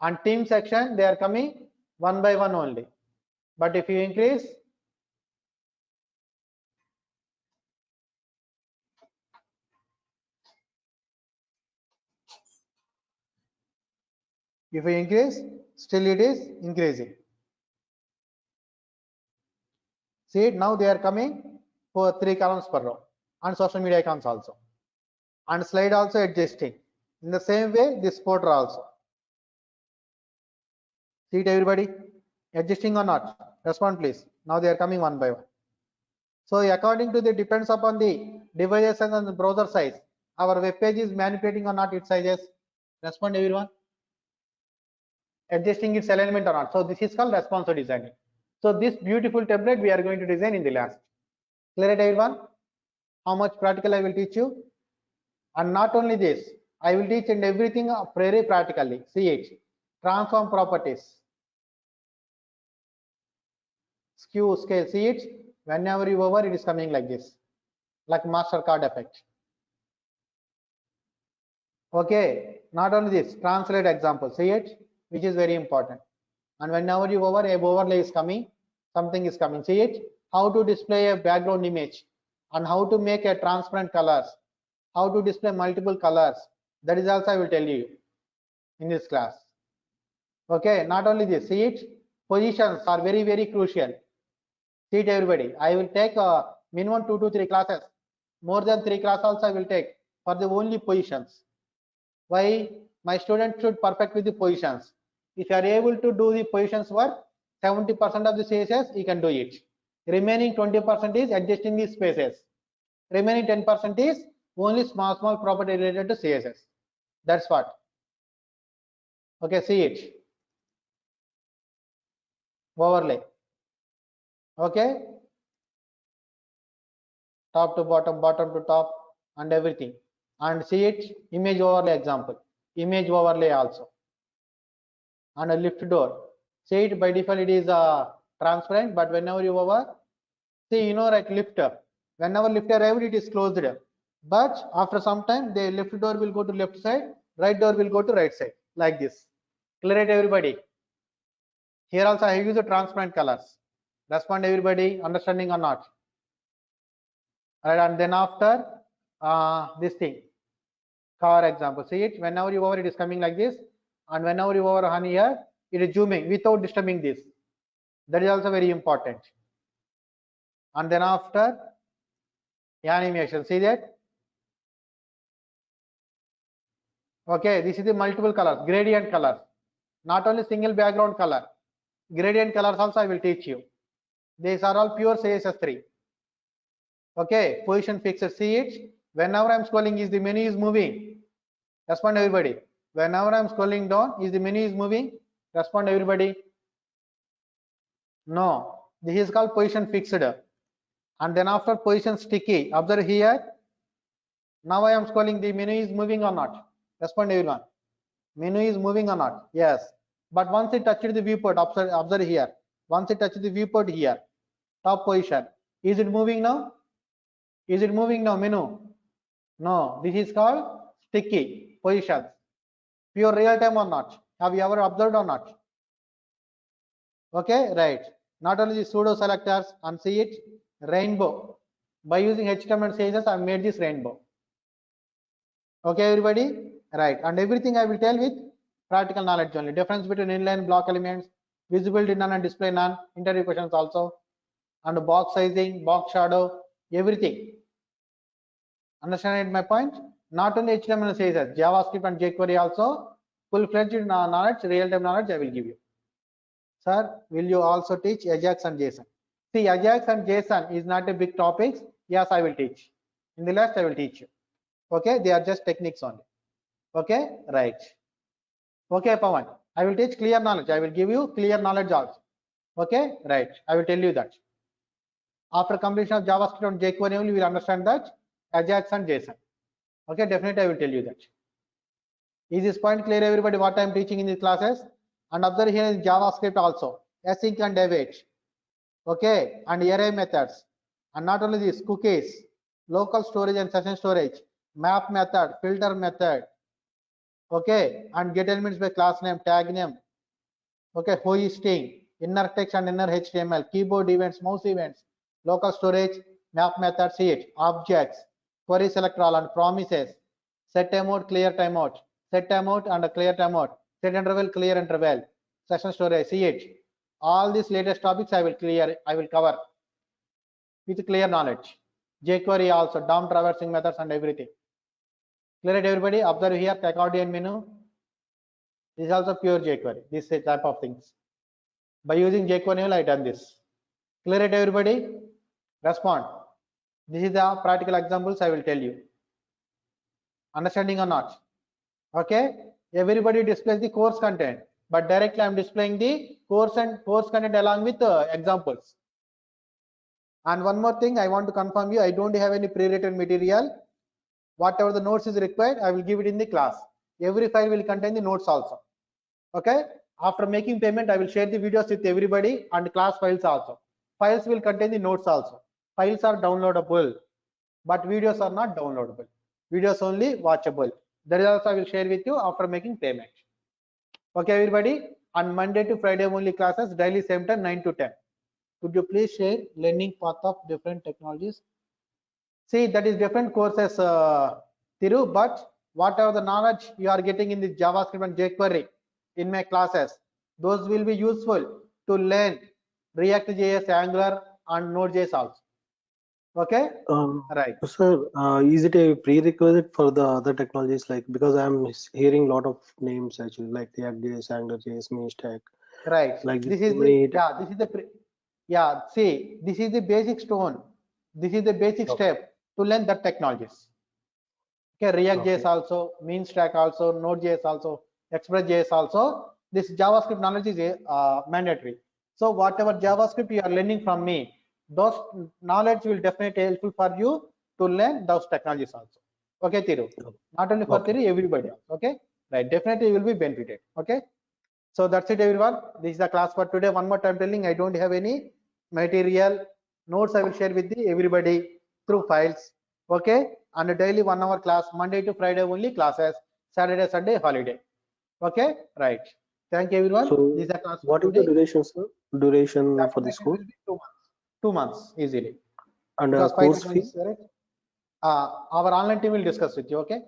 And team section, they are coming one by one only. But if you increase, still it is increasing. See it now, they are coming for 3 columns per row. And social media icons also. And slide also adjusting. In the same way, this photo also. See it, everybody? Adjusting or not? Respond please. Now they are coming one by one. So according to the depends upon the devices and the browser size, our web page is manipulating or not its sizes. Respond everyone. Adjusting its alignment or not. So this is called responsive designing. So this beautiful template we are going to design in the last. Clear it, everyone? How much practical I will teach you? And not only this, I will teach and everything very practically. See it. Transform properties. Skew scale. See it. Whenever you hover, it is coming like this, like MasterCard effect. Okay. Not only this, translate example. See it, which is very important. And whenever you hover, a overlay is coming. Something is coming. See it. How to display a background image and how to make a transparent colors. How to display multiple colors. That is also I will tell you in this class. Okay, not only this, see it, positions are very, very crucial. See it, everybody. I will take minimum 2 to 3 classes. More than 3 classes also I will take for the only positions. Why? My student should perfect with the positions. If you are able to do the positions work, 70% of the CSS, you can do it. Remaining 20% is adjusting the spaces. Remaining 10% is only small property related to CSS. That's what. Okay, see it. Overlay. Okay. Top to bottom, bottom to top, and everything. And see it. Image overlay example. Image overlay also. And a lift door. See it, by default it is transparent, but whenever you hover, see, you know, like lifter. Whenever lifter arrived, it is closed. But after some time, the left door will go to left side, right door will go to right side, like this. Clear it, everybody? Here also I use the transparent colors. Respond everybody, understanding or not? Right, and then after this thing, car example. See it, whenever you hover, it is coming like this, and whenever you hover on here, it is zooming without disturbing this. That is also very important. And then after animation, see that? Okay, this is the multiple colors, gradient colors, not only single background color, gradient colors also I will teach you. These are all pure CSS3. Okay, position fixed. See it, whenever I'm scrolling, is the menu is moving? Respond everybody. Whenever I'm scrolling down, is the menu is moving? Respond everybody. No, this is called position fixed. And then after position sticky, observe here. Now I am scrolling, the menu is moving or not? Respond everyone. Menu is moving or not? Yes. But once it touches the viewport, observe here. Once it touches the viewport here, top position, is it moving now? Is it moving now, menu? No, this is called sticky positions. Pure real time or not? Have you ever observed or not? Okay, right. Not only the pseudo selectors, and see it, rainbow. By using HTML and CSS, I made this rainbow. Okay, everybody? Right. And everything I will tell with practical knowledge only. Difference between inline block elements, visibility none and display none, interview questions also, and box sizing, box shadow, everything. Understand my point? Not only HTML and CSS, JavaScript and jQuery also, full-fledged knowledge, real-time knowledge I will give you. Sir, will you also teach Ajax and JSON? See, Ajax and JSON is not a big topic. Yes, I will teach. In the last, I will teach you. Okay, they are just techniques only. Okay, right. Okay, Pawan, I will teach clear knowledge. I will give you clear knowledge also. Okay, right. I will tell you that. After completion of JavaScript and jQuery only, you will understand that Ajax and JSON. Okay, definitely I will tell you that. Is this point clear, everybody, what I am teaching in the classes? And observe here in JavaScript also, async and await. Okay, and array methods. And not only this, cookies, local storage and session storage, map method, filter method. Okay, and get elements by class name, tag name. Okay, hoisting, inner text and inner HTML, keyboard events, mouse events, local storage, map method, see it, objects, query selector all and promises, set timeout, clear timeout, set timeout and a clear timeout, set interval, clear interval, session storage, see it. All these latest topics I will cover with clear knowledge. jQuery also, DOM traversing methods and everything. Clear it, everybody? Observe here, accordion menu. This is also pure jQuery, this type of things. By using jQuery, I done this. Clear it, everybody? Respond. This is the practical examples I will tell you. Understanding or not? Okay. Everybody displays the course content, but directly I am displaying the course and course content along with examples. And one more thing I want to confirm you, I don't have any pre-written material. Whatever the notes is required, I will give it in the class. Every file will contain the notes also. Okay. After making payment, I will share the videos with everybody and class files also. Files will contain the notes also. Files are downloadable, but videos are not downloadable. Videos only watchable. That is also I will share with you after making payment. Okay, everybody. On Monday to Friday only classes, daily same time 9 to 10. Could you please share learning path of different technologies? See, that is different courses, Thiru, but whatever the knowledge you are getting in the JavaScript and jQuery in my classes, those will be useful to learn React.js, Angular and Node.js also. Okay, right. Sir, is it a prerequisite for the other technologies? Like, because I'm hearing a lot of names actually, like React.js, AngularJS, MainStack. Right. Like This so is many. the, yeah. This is the yeah. See, this is the basic stone. This is the basic step to learn the technologies. Okay, React.js also, MainStack also, Node.js also, Express.js also. This JavaScript knowledge is mandatory. So whatever JavaScript you are learning from me, those knowledge will definitely helpful for you to learn those technologies also. Okay, Thiru. Not only for Thiru, everybody else. Okay, right. Definitely you will be benefited. Okay. So that's it, everyone. This is the class for today. One more time telling, I don't have any material notes. I will share with the everybody through files. Okay, and a daily 1 hour class, Monday to Friday only classes, Saturday, Sunday holiday. Okay, right. Thank you, everyone. So, This is the class for what is the today. duration, sir? Duration for this Definitely course? will be 2 months. 2 months easily. And Because 5 course technologies, fee? right? Our online team will discuss with you. Okay,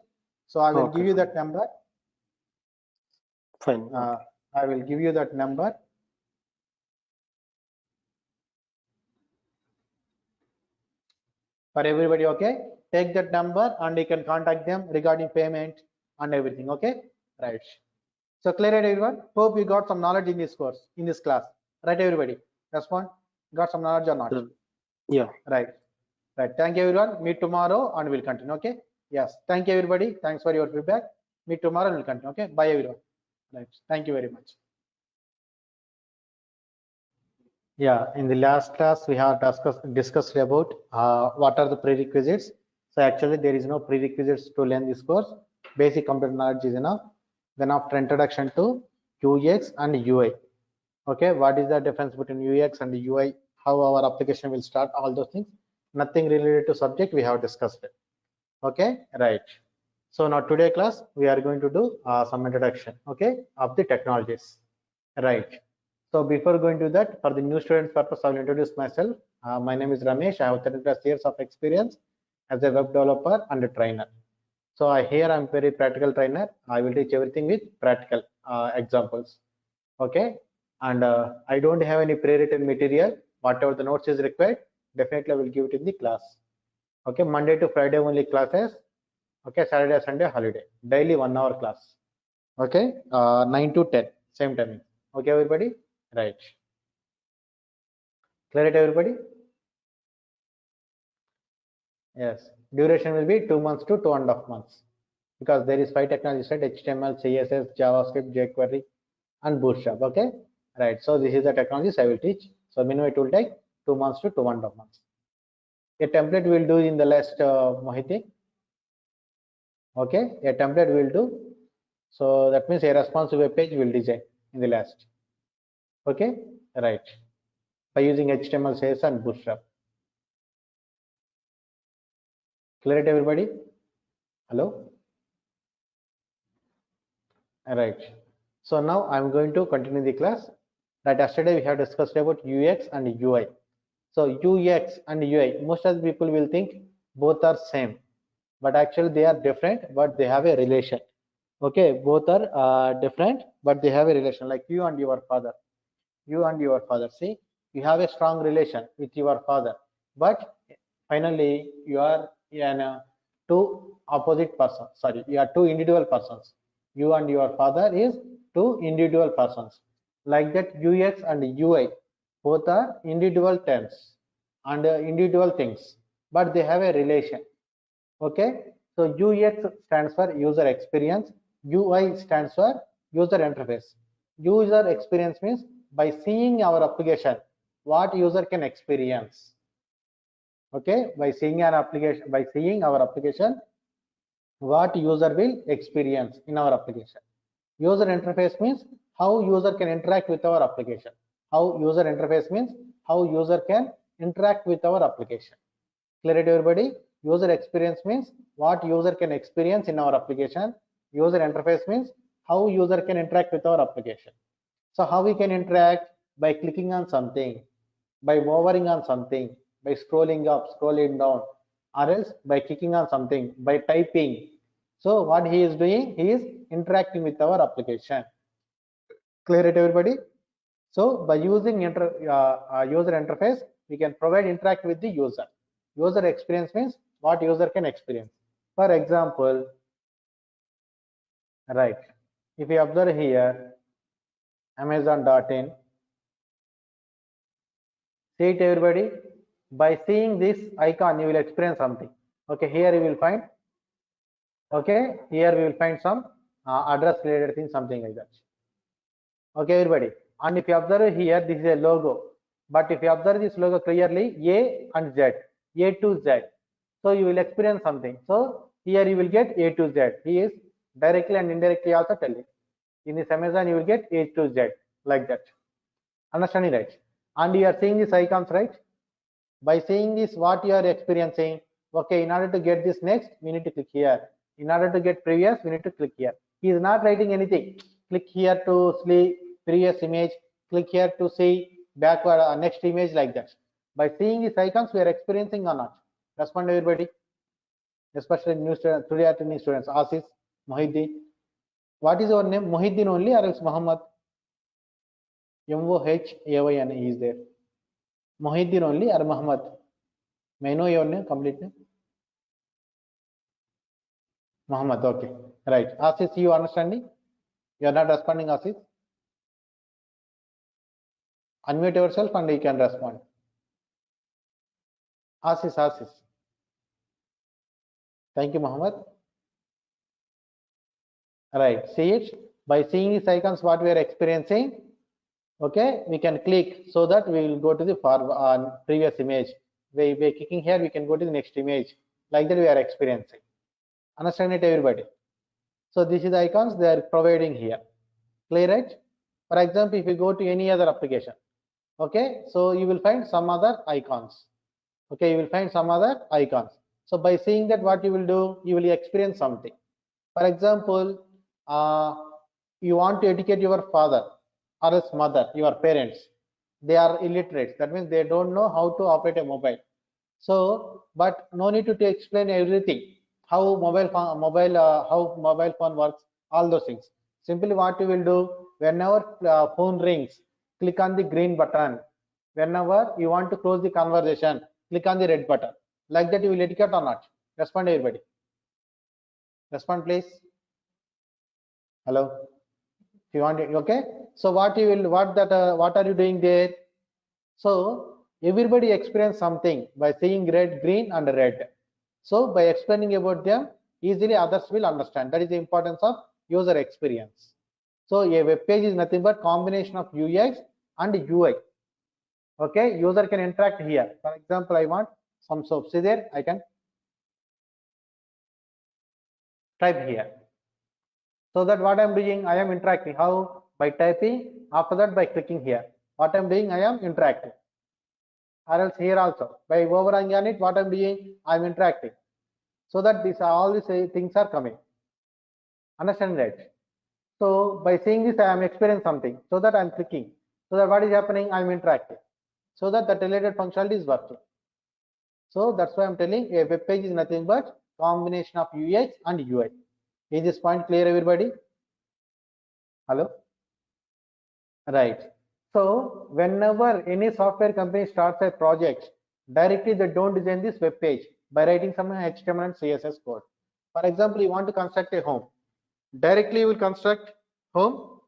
so I will give you Fine. that number. Fine. I will give you that number. For everybody, okay, take that number and you can contact them regarding payment and everything. Okay, right. So clear it, everyone. Hope you got some knowledge in this course, in this class, right? Everybody respond, got some knowledge or not? Yeah. Right. Thank you, everyone. Meet tomorrow and we'll continue. Okay, yes, thank you, everybody. Thanks for your feedback. Meet tomorrow and we'll continue. Okay, bye, everyone. Right, thank you very much. Yeah, in the last class we have discussed about what are the prerequisites. So actually there is no prerequisites to learn this course. Basic computer knowledge is enough. Then after introduction to UX and UI. Okay, what is the difference between UX and UI? How our application will start? All those things. Nothing related to subject we have discussed it. Okay, right. So now today class we are going to do some introduction. Okay, of the technologies. Right. So before going to that, for the new students purpose, I will introduce myself. My name is Ramesh. I have 30 plus years of experience as a web developer and a trainer. So here I'm very practical trainer. I will teach everything with practical examples. Okay. And I don't have any pre-written material. Whatever the notes is required, definitely I will give it in the class. Okay. Monday to Friday only classes. Okay. Saturday, Sunday holiday. Daily 1 hour class. Okay. 9 to 10, same timing. Okay, everybody. Right. Clear it, everybody? Yes. Duration will be 2 months to 2.5 months because there is 5 technologies, right? HTML, CSS, JavaScript, jQuery, and Bootstrap. Okay. Right. So this is the technologies I will teach. So minimum it will take 2 months to 2.5 months. A template will do in the last Mohiti. Okay. A template will do. So that means a responsive web page will design in the last. Okay. Right. By using HTML, CSS, and Bootstrap. Clear it, everybody? Hello? Right. So now I'm going to continue the class. Right. Yesterday we have discussed about UX and UI. So UX and UI, most of the people will think both are same, but actually they are different, but they have a relation. Okay, both are different, but they have a relation. Like you and your father. You and your father. See, you have a strong relation with your father, but finally you are in two opposite persons. Sorry, you are two individual persons. You and your father is two individual persons. Like that, UX and UI both are individual terms and individual things, but they have a relation. Okay, so UX stands for user experience, UI stands for user interface. User experience means by seeing our application, what user can experience. Okay, by seeing our application, what user will experience in our application. User interface means how user can interact with our application. How user interface means how user can interact with our application. Clear it, everybody? User experience means what user can experience in our application. User interface means how user can interact with our application. So how we can interact? By clicking on something, by hovering on something, by scrolling up, scrolling down, or else by clicking on something, by typing. So what he is doing, he is interacting with our application. Clear it, everybody? So by using user interface, we can provide interact with the user. User experience means what user can experience. For example, right, if you observe here, Amazon.in, see it, everybody? By seeing this icon, you will experience something. Okay, here you will find, okay, here we will find some address related thing, something like that. Okay, everybody. And if you observe here, this is a logo. But if you observe this logo clearly, A and Z, A to Z. So you will experience something. So here you will get A to Z. He is directly and indirectly also telling. In this Amazon, you will get A to Z like that. Understanding, right? And you are seeing these icons, right? By seeing this, what you are experiencing. Okay, in order to get this next, we need to click here. In order to get previous, we need to click here. He is not writing anything. Click here to see previous image. Click here to see backward next image, like that. By seeing these icons, we are experiencing or not. Respond, everybody. Especially new students, today attending students. Asis, Mohiddin. What is your name? Mohiddin only or else Muhammad? Mohayn is there. Mohiddin only or Muhammad? May I know your name, complete name? Muhammad, okay. Right. Asis, you understanding? You are not responding, Asis? Unmute yourself and you can respond. Asis. Thank you, Muhammad. Right. See it? By seeing these icons, what we are experiencing, okay, we can click so that we will go to the previous image. By clicking here, we can go to the next image. Like that, we are experiencing. Understand it, everybody? So this is the icons they are providing here. Clear, right? For example, if you go to any other application, okay, so you will find some other icons. Okay, you will find some other icons. So by seeing that, what you will do, you will experience something. For example, uh, you want to educate your father or his mother, your parents. They are illiterate. That means they don't know how to operate a mobile. So, but no need to explain everything. How how mobile phone works, all those things. Simply what you will do, whenever phone rings, click on the green button. Whenever you want to close the conversation, click on the red button. Like that, you will educate or not? Respond, everybody. Respond, please. Hello. If you want it, okay. So what you will, what are you doing there? So Everybody experience something by seeing red, green, and red. So by explaining about them, easily others will understand. That is the importance of user experience. So a web page is nothing but combination of UX and UI. Okay, user can interact here. For example, I want some soap. See there, I can type here. So that what I am doing, I am interacting. How? By typing. After that, by clicking here. What I am doing, I am interacting. Or else here also, by hovering on it, what I am doing, I am interacting. So that this all these things are coming. Understand that? So by seeing this, I am experiencing something. So that I am clicking. So that what is happening, I am interacting. So that the related functionality is working. So that's why I'm telling a web page is nothing but combination of UX and UI. Is this point clear, everybody? Hello? Right. So whenever any software company starts a project, directly they don't design this web page by writing some HTML and CSS code. For example, you want to construct a home. Directly you will construct home,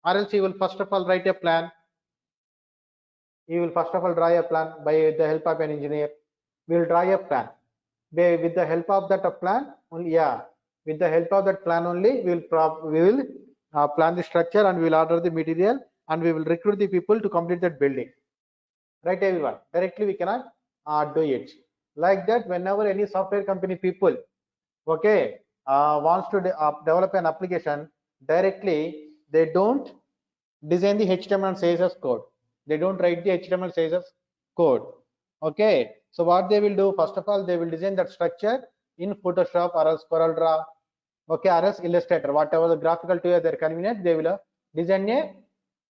or else you will first of all write a plan. You will first of all draw a plan by the help of an engineer. We will draw a plan. With the help of that plan only, yeah, with the help of that plan only, we will plan the structure, and we will order the material, and we will recruit the people to complete that building. Right, everyone? Directly we cannot do it. Like that, whenever any software company people, okay, wants to develop an application, directly they don't design the HTML and CSS code. They don't write the HTML CSS code. Okay, so what they will do, first of all, they will design that structure in Photoshop or else CorelDRAW, okay, or else Illustrator, whatever the graphical tool they are convenient, they will design a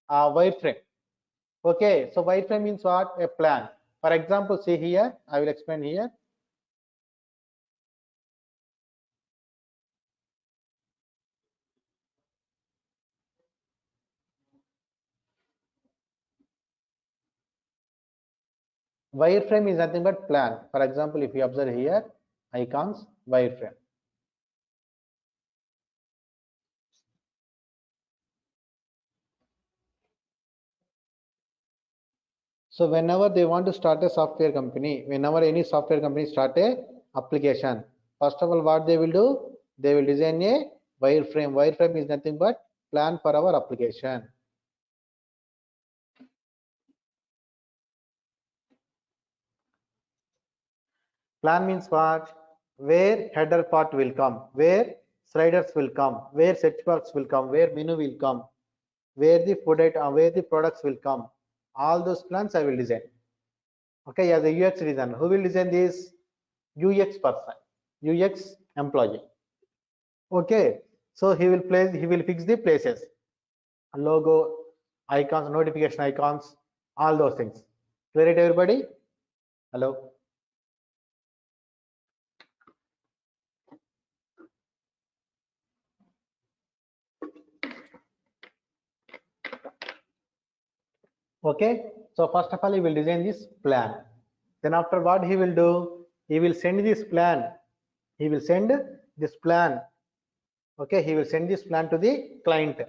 wireframe. Okay, so wireframe means what? A plan. For example, see here, I will explain here. Wireframe is nothing but plan. For example, if you observe here, icons, wireframe. So whenever they want to start a software company, whenever any software company start a application, first of all, what they will do, they will design a wireframe. Wireframe is nothing but plan for our application. Plan means what? Where header part will come, where sliders will come, where search box will come, where menu will come, where the food item, where the products will come. All those plans I will design. Okay, as a UX designer, who will design this? UX person, UX employee. Okay, so he will fix the places, logo, icons, notification icons, all those things. Clear it, everybody? Hello. Okay, so first of all, he will design this plan. Then after, what he will do, he will send this plan. He will send this plan. Okay, he will send this plan to the client.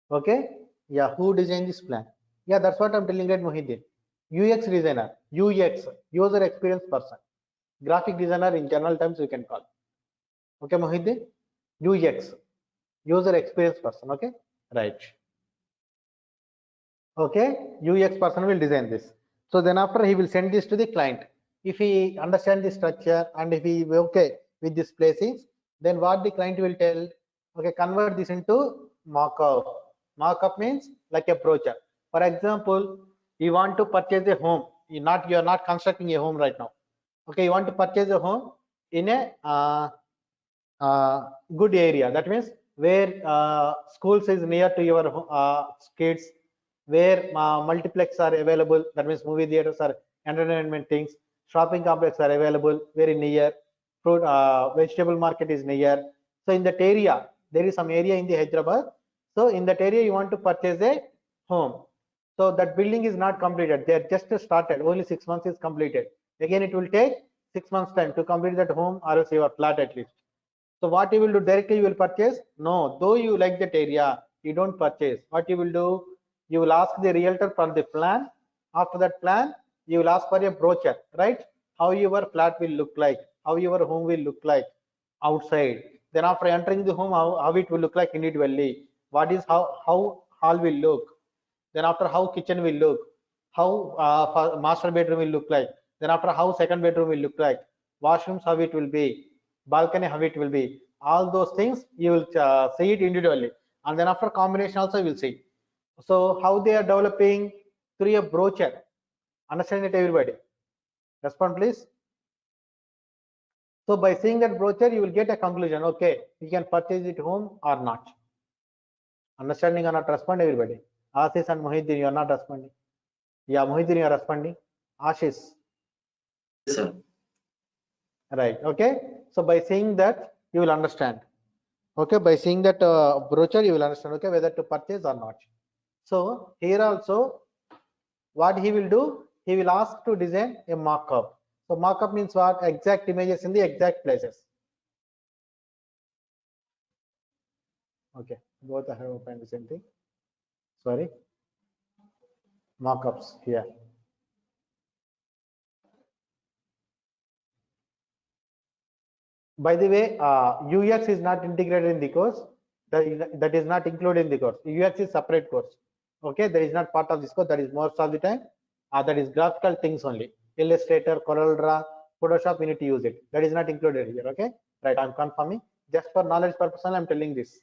Okay, yeah, who designed this plan? Yeah, that's what I'm telling, right, Mohidin? UX designer, UX, user experience person, graphic designer in general terms we can call. Okay, Mohidin, UX, user experience person. Okay, right. Okay, UX person will design this. So then after, he will send this to the client. If he understand the structure and if he okay with this placings, then what the client will tell, okay, convert this into markup. Markup means like a brochure. For example, you want to purchase a home, you are not constructing a home right now. Okay, you want to purchase a home in a good area. That means where schools is near to your kids, where multiplex are available. That means movie theaters are entertainment things. Shopping complex are available very near. Fruit, vegetable market is near. So in that area, there is some area in the Hyderabad. So in that area, you want to purchase a home. So that building is not completed. They are just started. Only 6 months is completed. Again, it will take 6 months time to complete that home or else your flat at least. So what you will do, directly you will purchase? No, though you like that area, you don't purchase. What you will do, you will ask the realtor for the plan. After that plan, you will ask for a brochure, right? How your flat will look like, how your home will look like outside. Then after entering the home, how it will look like individually. What is how hall will look. Then after how kitchen will look, how master bedroom will look like. Then after how second bedroom will look like, washrooms how it will be, balcony how it will be. All those things you will see it individually, and then after combination also you will see. So how they are developing? Through a brochure. Understand it, everybody? Respond, please. So by seeing that brochure, you will get a conclusion. Okay, you can purchase it home or not. Understanding or not? Respond, everybody. Ashish and Mohiddin, you are not responding. Yeah, Mohiddin, you are responding. Ashish. Yes, sir. Right. Okay. So by seeing that, you will understand. Okay. By seeing that brochure, you will understand. Okay, whether to purchase or not. So here also, what he will do? He will ask to design a mock-up. So mock-up means what? Exact images in the exact places. Okay. Both I have opened the same thing. Sorry. Mock-ups here. By the way, UX is not integrated in the course. That is not included in the course. UX is separate course. Okay, that is not part of this course. That is most of the time. That is graphical things only. Illustrator, CorelDRAW, Photoshop, we need to use it. That is not included here. Okay, right. I'm confirming. Just for knowledge purpose, I'm telling this.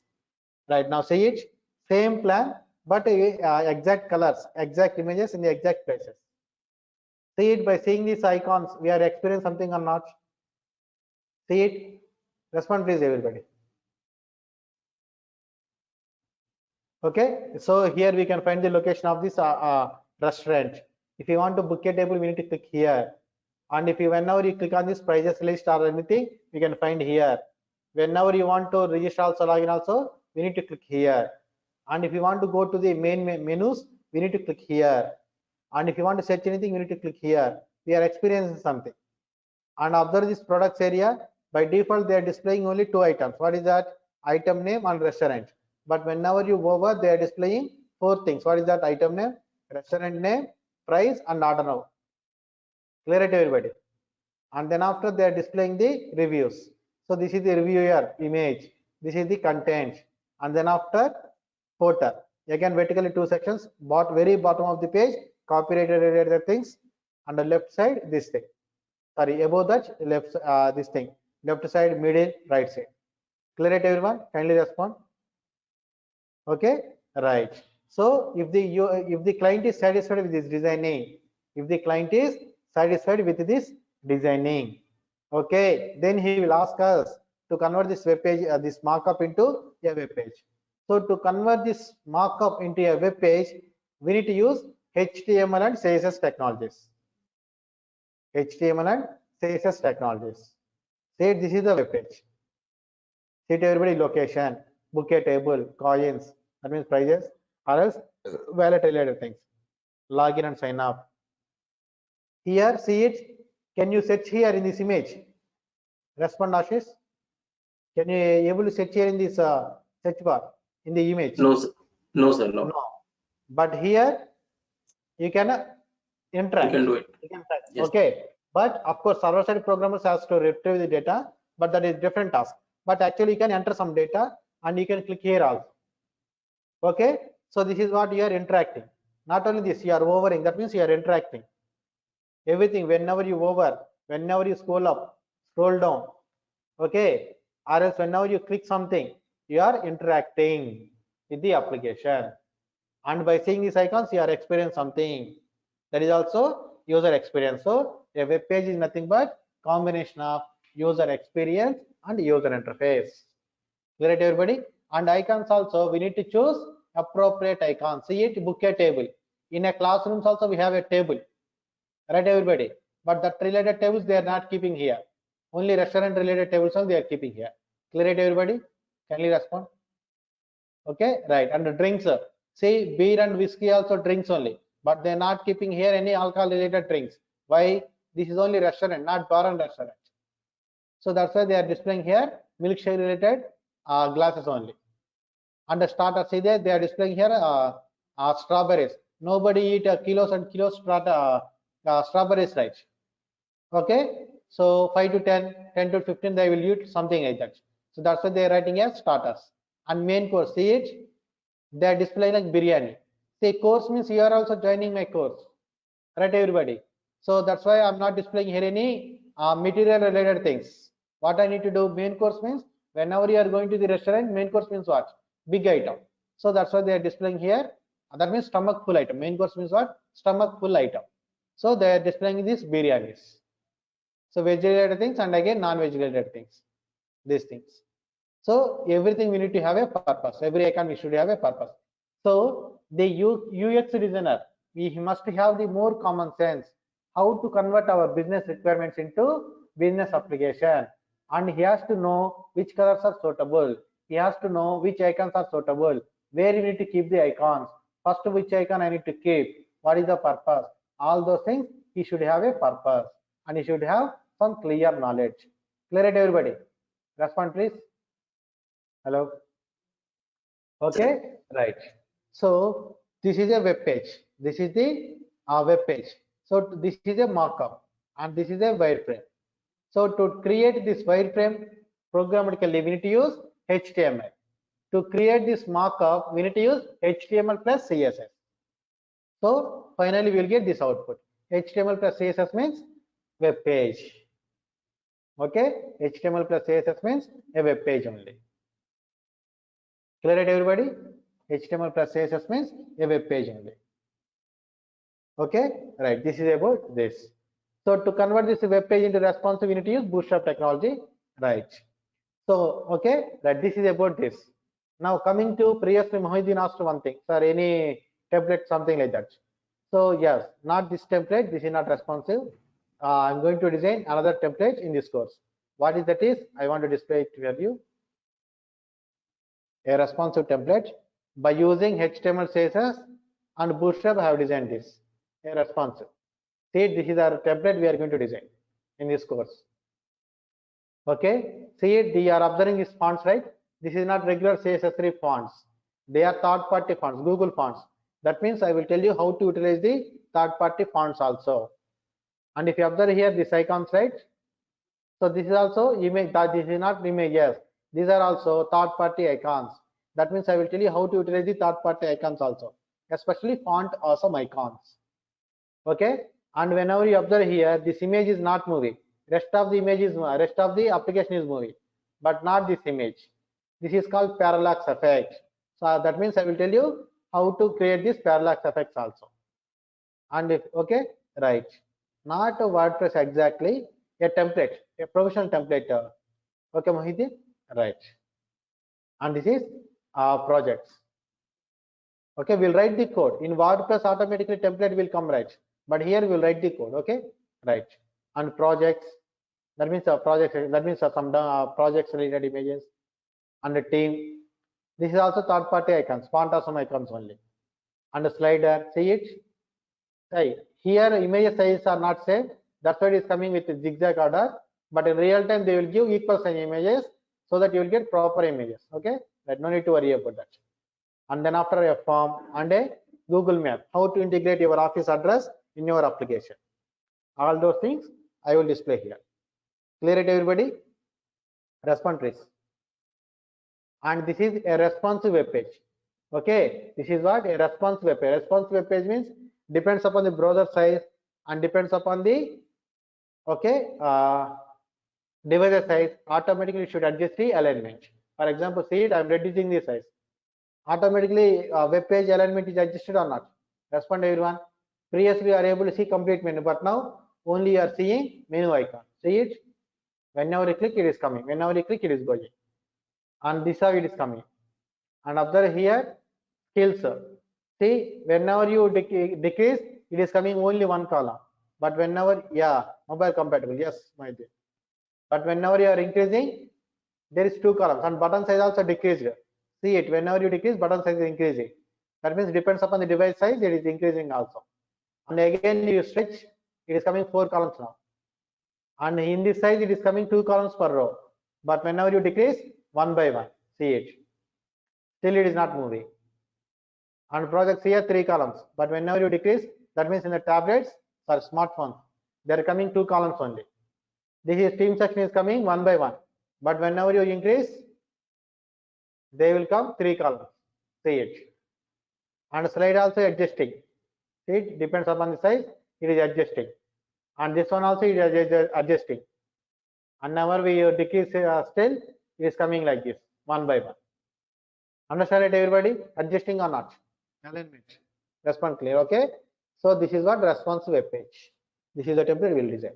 Right now, say it. Same plan, but exact colors, exact images in the exact places. See it by seeing these icons. We are experiencing something or not? See it. Respond, please, everybody. Okay, so here we can find the location of this restaurant. If you want to book a table, we need to click here. And if you, whenever you click on this prices list or anything, you can find here. Whenever you want to register also, login also, we need to click here. And if you want to go to the main menus, we need to click here. And if you want to search anything, we need to click here. We are experiencing something. And observe this products area. By default, they are displaying only two items. What is that? Item name and restaurant. But whenever you over, they are displaying four things. What is that? Item name, restaurant name, price, and order now. Clear it, everybody? And then after, they are displaying the reviews. So this is the reviewer image. This is the content. And then after, footer. Again, vertically two sections. Very bottom of the page, copyrighted related things. On the left side, this thing. Sorry, above that, left this thing. Left side, middle, right side. Clear it, everyone? Kindly respond. Okay, right. So if the client is satisfied with this designing, if the client is satisfied with this designing, okay, then he will ask us to convert this web page, this markup into a web page. So to convert this markup into a web page, we need to use HTML and CSS technologies. HTML and CSS technologies. Say this is the web page. Set everybody location, book a table, coins, that means prices, or else wallet related things. Login and sign up. Here, see it. Can you search here in this image? Respond, Ashish. Can you able to search here in this search bar in the image? No, sir. No, sir. No. No. But here you can interact. You can do it. You can type. Yes. Okay. But of course, server-side programmers has to retrieve the data, but that is different task. But actually, you can enter some data and you can click here also. Okay. So this is what you are interacting. Not only this, you are overing. That means you are interacting. Everything. Whenever you over, whenever you scroll up, scroll down. Okay. Or else whenever you click something, you are interacting with the application. And by seeing these icons, you are experiencing something. That is also user experience. So a web page is nothing but combination of user experience and user interface. Clear it, everybody? And icons also, we need to choose appropriate icons. See it, book a table. In a classrooms also we have a table, right, everybody? But that related tables they are not keeping here. Only restaurant related tables they are keeping here. Clear it, everybody? Kindly respond. Okay, right. And the drinks, see beer and whiskey also drinks only, but they're not keeping here any alcohol related drinks. Why? This is only restaurant, not bar and restaurant. So that's why they are displaying here milkshake related glasses only. And the starter, see there, they are displaying here strawberries. Nobody eat kilos and kilos strawberry is right. Okay, so 5 to 10, 10 to 15 they will use something like that. So that's why they are writing as starters. And main course, see it, they are displaying like biryani. See, course means you are also joining my course, right everybody? So that's why I'm not displaying here any material related things. What I need to do, main course means whenever you are going to the restaurant, main course means what? Big item. So that's why they are displaying here. That means stomach full item. Main course means what? Stomach full item. So they are displaying these biryanis. So veg related things and again non-veg related things. These things. So everything we need to have a purpose. Every icon we should have a purpose. So the UX designer, we must have the more common sense how to convert our business requirements into business application, and he has to know which colors are suitable. He has to know which icons are suitable, where you need to keep the icons. First, which icon I need to keep? What is the purpose? All those things he should have a purpose, and he should have some clear knowledge. Clear it, everybody? Respond, please. Hello. Okay, right. So this is a web page. This is the web page. So this is a markup and this is a wireframe. So to create this wireframe programmatically, we need to use HTML. To create this markup, we need to use HTML plus CSS. So finally, we will get this output. HTML plus CSS means web page. Okay, HTML plus CSS means a web page only. Clear it, everybody? HTML plus CSS means a web page only. Okay, right. This is about this. So to convert this web page into responsive, we need to use Bootstrap technology, right? So okay, right. This is about this. Now coming to previously, Mohideen asked one thing, sir, any template, something like that. So yes, not this template. This is not responsive. I'm going to design another template in this course. What is that is? I want to display it to you. A responsive template by using HTML CSS and Bootstrap. I have designed this a responsive. See, this is our template we are going to design in this course. Okay, see it, you are observing these fonts, right? This is not regular CSS3 fonts. They are third-party fonts, Google fonts. That means I will tell you how to utilize the third-party fonts also. And if you observe here, this icons, right? So this is also image. That this is not image. Yes, these are also third-party icons. That means I will tell you how to utilize the third-party icons also, especially font awesome icons. Okay, and whenever you observe here, this image is not moving. Rest of the image is rest of the application is moving, but not this image. This is called parallax effect. So that means I will tell you how to create this parallax effects also. And if okay, right, not a WordPress exactly, a template, a professional template. Okay, Mohideen, right. And this is projects. Okay, we'll write the code in WordPress. Automatically template will come, right, but here we'll write the code. Okay, right. And projects, that means projects, that means some projects related images. And the team, this is also third party icons, font awesome icons only. And the slider, see it, right here image sizes are not same, that's why it is coming with zigzag order, but in real time they will give equal sign images so that you will get proper images. Okay, right, no need to worry about that. And then after a form and a Google map, how to integrate your office address in your application. All those things I will display here. Clear it, everybody? Respond, please. And this is a responsive web page. Okay, this is what a responsive web page. Responsive web page means depends upon the browser size and depends upon the okay device size. Automatically it should adjust the alignment. For example, see it, I'm reducing the size. Automatically web page alignment is adjusted or not? Respond, everyone. Previously you are able to see complete menu, but now only you are seeing menu icon. See it, whenever you click it is coming, whenever you click it is going, and this how it is coming. And observe here skills. See, whenever you decrease, it is coming only one column, but whenever, yeah, mobile compatible, yes, my dear. But whenever you are increasing, there is two columns, and button size also decreased. See it, whenever you decrease, button size is increasing. That means depends upon the device size, it is increasing also. And again you stretch, it is coming 4 columns now. And in this size, it is coming 2 columns per row. But whenever you decrease, one by one, see it. Still it is not moving. And projects here 3 columns. But whenever you decrease, that means in the tablets, sorry, smartphones, they are coming 2 columns only. This is team section is coming 1 by 1, but whenever you increase, they will come 3 columns. See it. And slide also adjusting. See it depends upon the size, it is adjusting. And this one also it is adjusting. And whenever we decrease still, it is coming like this, 1 by 1. Understand it, everybody? Adjusting or not? Alignment. Response clear, okay? So this is what response web page. This is the template we will design.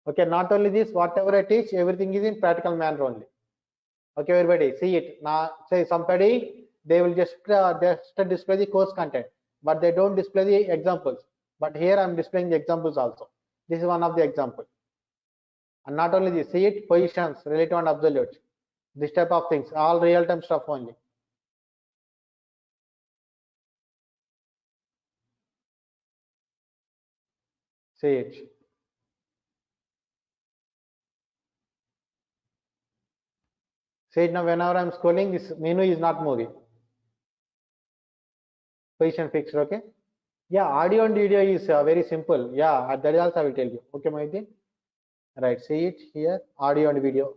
Okay, not only this, whatever I teach, everything is in practical manner only. Okay, everybody, see it. Now, say somebody, they will just display the course content, but they don't display the examples. But here I'm displaying the examples also. This is one of the examples. And not only this, see it, positions, relative and absolute. This type of things, all real-time stuff only. See it. See it now, whenever I'm scrolling, this menu is not moving. Position fixed, okay? Yeah, audio and video is very simple. Yeah, that is also I will tell you. Okay, Mohideen? Right, see it here, audio and video.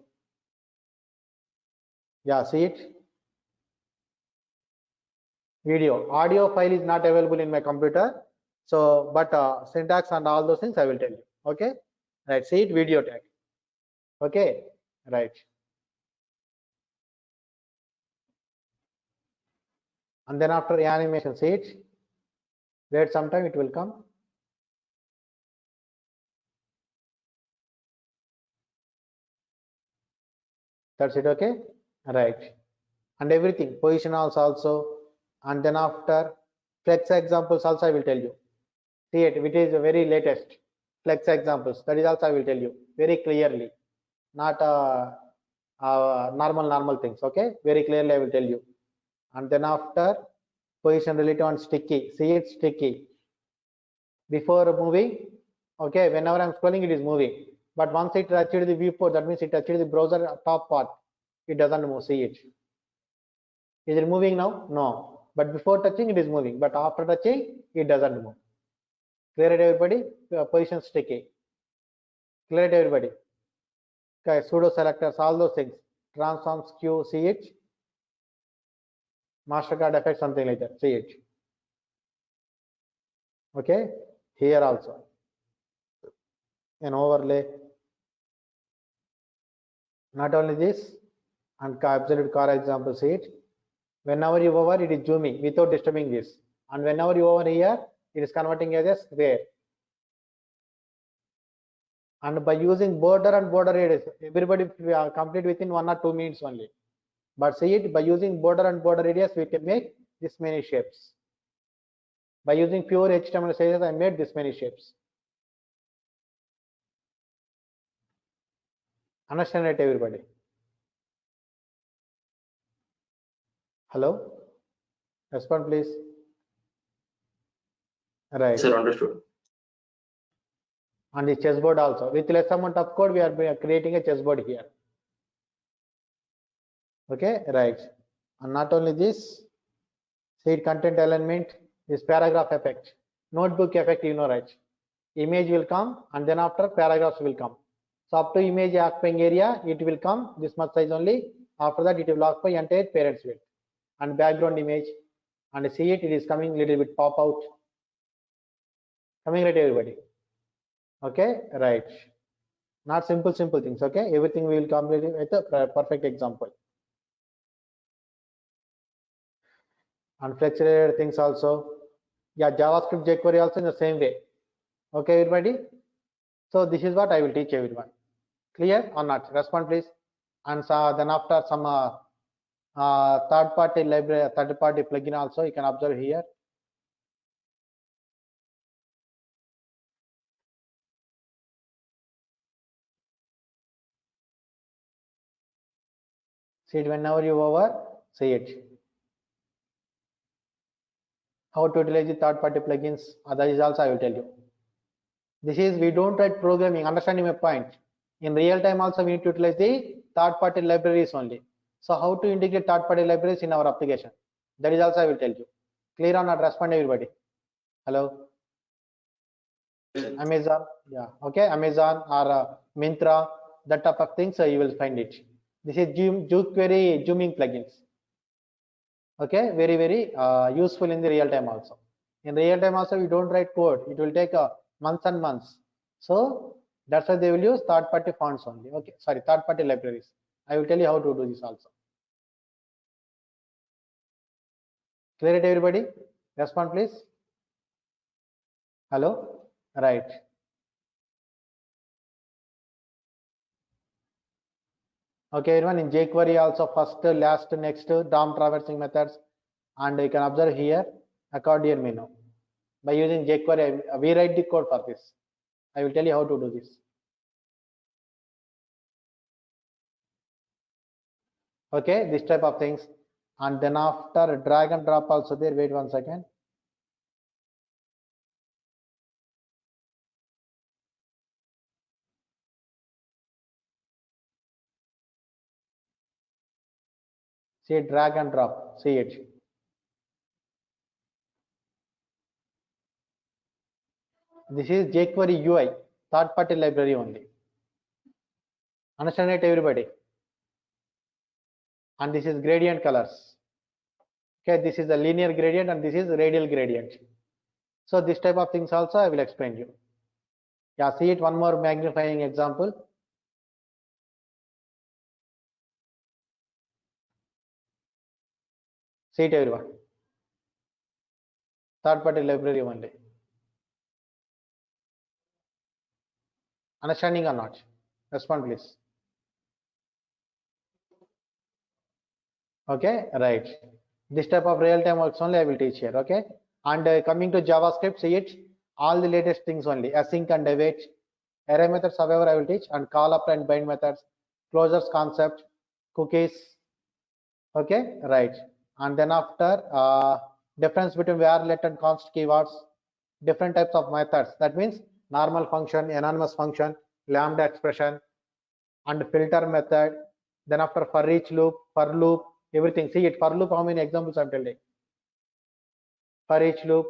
Yeah, see it. Video, audio file is not available in my computer. So, but syntax and all those things I will tell you. Okay, right, see it, video tag. Okay, right. And then after animation, see it. Wait some time, it will come. That's it, okay? Right. And everything, position also, and then after flex examples also I will tell you. See it, which is the very latest flex examples. That is also I will tell you very clearly, not normal things. Okay, very clearly I will tell you. And then after position relative and sticky, see it, sticky. Before moving, okay, whenever I'm scrolling, it is moving. But once it touched the viewport, that means it touched the browser top part, it doesn't move. See it. Is it moving now? No. But before touching, it is moving. But after touching, it doesn't move. Clear it, everybody? Position sticky. Clear it, everybody? Okay, pseudo selectors, all those things. Transforms, Q, see it. Mastercard effect, something like that. See it. Okay. Here also. An overlay. Not only this, and absolute car example, see it. Whenever you hover, it is zooming without disturbing this. And whenever you hover here, it is converting as a square. And by using border and border radius, everybody complete within 1 or 2 minutes only. But see it, by using border and border radius, we can make this many shapes. By using pure HTML CSS, I made this many shapes. Understand it, everybody? Hello? Respond, please. Right. Sir, understood. And the chessboard also. With less amount of code, we are creating a chessboard here. Okay, right. And not only this, see content alignment, this paragraph effect, notebook effect, you know, right? Image will come and then after paragraphs will come. So up to image occupying area, it will come this much size only. After that, it will occupy entire parents width and background image. And see it, it is coming little bit pop out. Coming right, everybody. Okay, right. Not simple things. Okay, everything we will complete with a perfect example. And flex-related things also. Yeah, JavaScript jQuery also in the same way. Okay, everybody. So this is what I will teach everyone. Clear or not? Respond, please. And then after some third-party library, third-party plugin also you can observe here. See it whenever you over. See it. How to utilize the third-party plugins? That is also I will tell you. This is we don't write programming. Understanding my point. In real time also we need to utilize the third-party libraries only. So how to integrate third-party libraries in our application? That is also I will tell you. Clear or not? Respond, everybody. Hello. Amazon, yeah, okay, Amazon or Myntra, that type of things, you will find it. This is jQuery zooming plugins. Okay, very useful in the real time also. In real time also, we don't write code. It will take months and months. So that's why they will use third-party fonts only. Okay, sorry, third-party libraries. I will tell you how to do this also. Clear it, everybody? Respond, please. Hello? Right. Okay, everyone, in jQuery also first, last, next, DOM traversing methods, and you can observe here accordion menu. By using jQuery, we write the code for this. I will tell you how to do this. Okay, this type of things, and then after drag and drop also there. Wait 1 second. See, drag and drop. See it. This is jQuery UI, third-party library only. Understand it, everybody? And this is gradient colors. Okay, this is the linear gradient and this is radial gradient. So this type of things also I will explain you. Yeah, see it, one more magnifying example. See it, everyone. Third-party library only. Understanding or not? Respond, please. Okay, right. This type of real-time works only I will teach here. Okay, and coming to JavaScript, see it, all the latest things only, async and await, array methods, however I will teach, and call up and bind methods, closures concept, cookies. Okay, right. And then after difference between varlet and const keywords, different types of methods, that means normal function, anonymous function, lambda expression, and filter method. Then after for each loop, for loop, everything. See it, for loop, how many examples I'm telling? For each loop.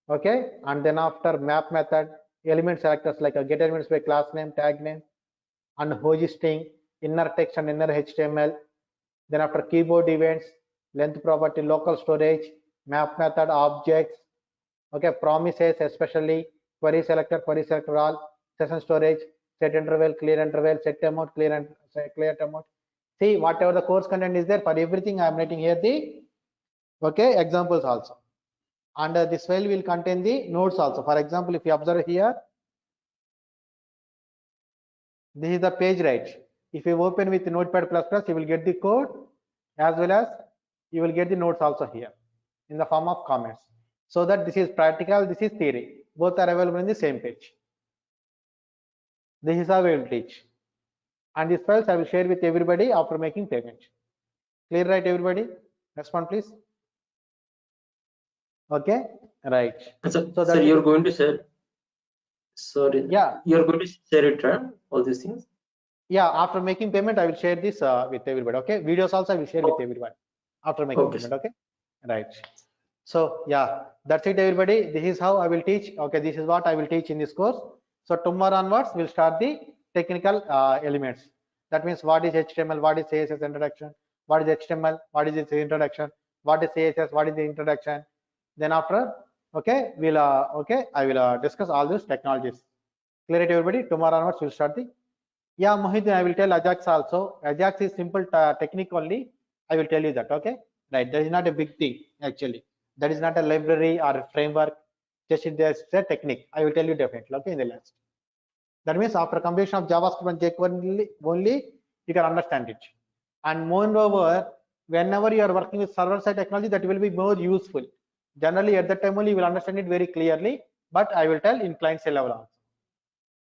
Okay, and then after map method, element selectors like a get elements by class name, tag name, and hosting, inner text and inner HTML. Then after keyboard events, length property, local storage, map method, objects. Okay, promises, especially query selector all, session storage, set interval, set amount, clear amount. See, whatever the course content is there, for everything I am writing here the okay examples also. And this file will contain the nodes also. For example, if you observe here, this is the page, right? If you open with Notepad++, you will get the code as well as you will get the notes also here in the form of comments. So that this is practical, this is theory. Both are available in the same page. This is how we will teach. And these files I will share with everybody after making payment. Clear, right, everybody? Respond, please. Okay, right. So, So sir, you're going to share. Sorry. Yeah. You're going to share it, right? All these things. Yeah, after making payment, I will share this with everybody. Okay, videos also I will share with everybody after making payment. Okay, right. So yeah, that's it, everybody. This is how I will teach. Okay, this is what I will teach in this course. So tomorrow onwards, we'll start the technical elements. That means what is HTML, what is CSS introduction, what is HTML, what is its introduction, what is CSS, what is the introduction. Then after, okay, we'll I will discuss all those technologies. Clear it, everybody. Tomorrow onwards, we'll start the. Yeah, Mohit, I will tell Ajax also. Ajax is simple technique only. I will tell you that. Okay, right. That is not a big thing actually. That is not a library or a framework. Just there's a technique. I will tell you definitely. Okay, in the last. That means after combination of JavaScript and jQuery only you can understand it. And moreover, whenever you are working with server-side technology, that will be more useful. Generally, at that time only you will understand it very clearly. But I will tell in client-side level also.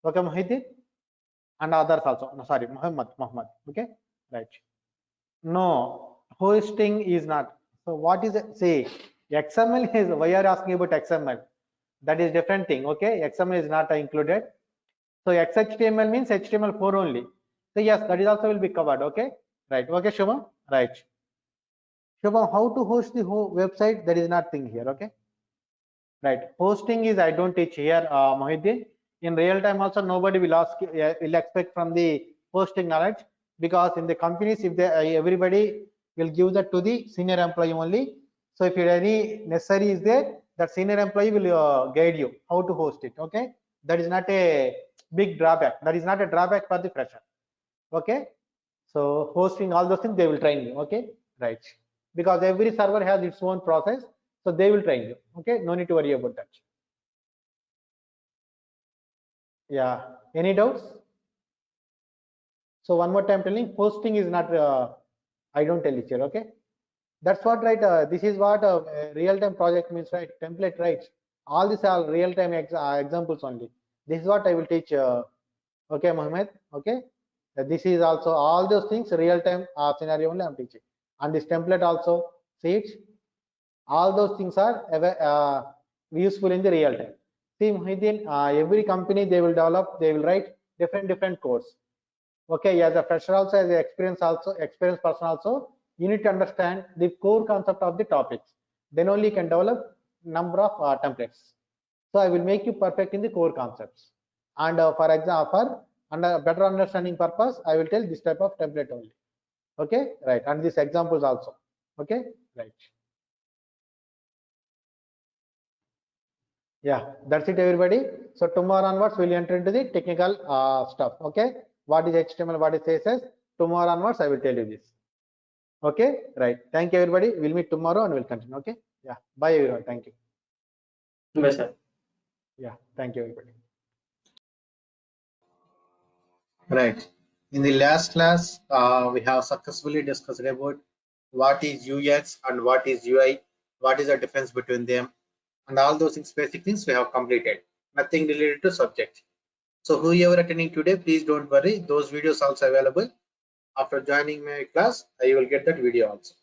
Okay, Mohit, and others also. No, sorry, Muhammad. Okay, right. No, hosting is not. So what is it? Say XML is, why are you asking about XML? That is different thing. Okay, XML is not included. So XHTML means HTML4 only. So yes, that is also will be covered. Okay, right. Okay, Shubham, right. Shubham, how to host the whole website? That is not thing here. Okay, Right. Hosting is I don't teach here, Mohiddin. In real time also nobody will ask, will expect from the hosting knowledge, because in the companies if they everybody will give that to the senior employee only. So if any necessary is there, that senior employee will guide you how to host it. Okay, that is not a big drawback. That is not a drawback for the fresher. Okay, so hosting all those things they will train you. Okay, right, because every server has its own process, so they will train you. Okay, no need to worry about that. Yeah, any doubts? So one more time telling, hosting is not I don't tell it here. Okay, that's what, right. This is what real-time project means, right? Template, right? All these are real-time examples only. This is what I will teach. Okay, Mohammed. Okay, this is also all those things real-time scenario only I'm teaching. And this template also, see it. All those things are useful in the real time. See, Muhyiddin, every company they will develop, they will write different codes. Okay, as a fresher also, as an experienced person also, you need to understand the core concept of the topics. Then only you can develop number of templates. So I will make you perfect in the core concepts. And for example, for under better understanding purpose, I will tell this type of template only. Okay, right. And these examples also. Okay, right. Yeah, that's it, everybody. So tomorrow onwards, we'll enter into the technical stuff. Okay, what is HTML, what is CSS? Tomorrow onwards, I will tell you this. Okay, right. Thank you, everybody. We'll meet tomorrow and we'll continue. Okay, yeah. Bye, everyone. Thank you. Bye, sir. Yeah, thank you, everybody. Right. In the last class, we have successfully discussed about what is UX and what is UI, what is the difference between them, and all those things, basic things we have completed. Nothing related to subject. So whoever attending today, please don't worry. Those videos also available. After joining my class, you will get that video also.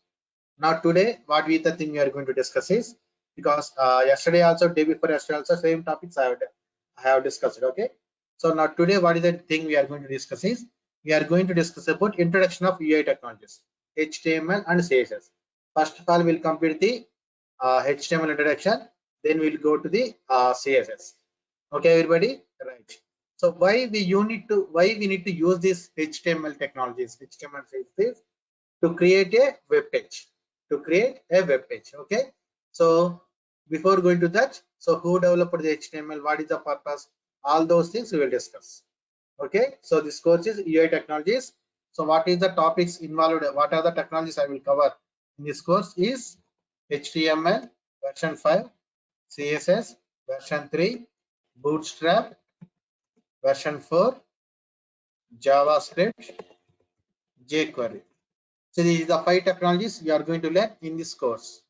Now today, what we the thing we are going to discuss is, because yesterday also, day before yesterday also, same topics I have discussed. Okay. So now today, what is the thing we are going to discuss is, we are going to discuss about introduction of UI technologies, HTML and CSS. First of all, we'll complete the HTML introduction, then we'll go to the CSS. Okay, everybody, right? So why we need to use these HTML technologies, HTML CSS, to create a web page, okay. So before going to that, so who developed the HTML, what is the purpose, all those things we will discuss. Okay, so this course is UI technologies. So what is the topics involved, what are the technologies I will cover in this course is HTML version 5, CSS version 3, Bootstrap version 4, JavaScript, jQuery. So these are the 5 technologies we are going to learn in this course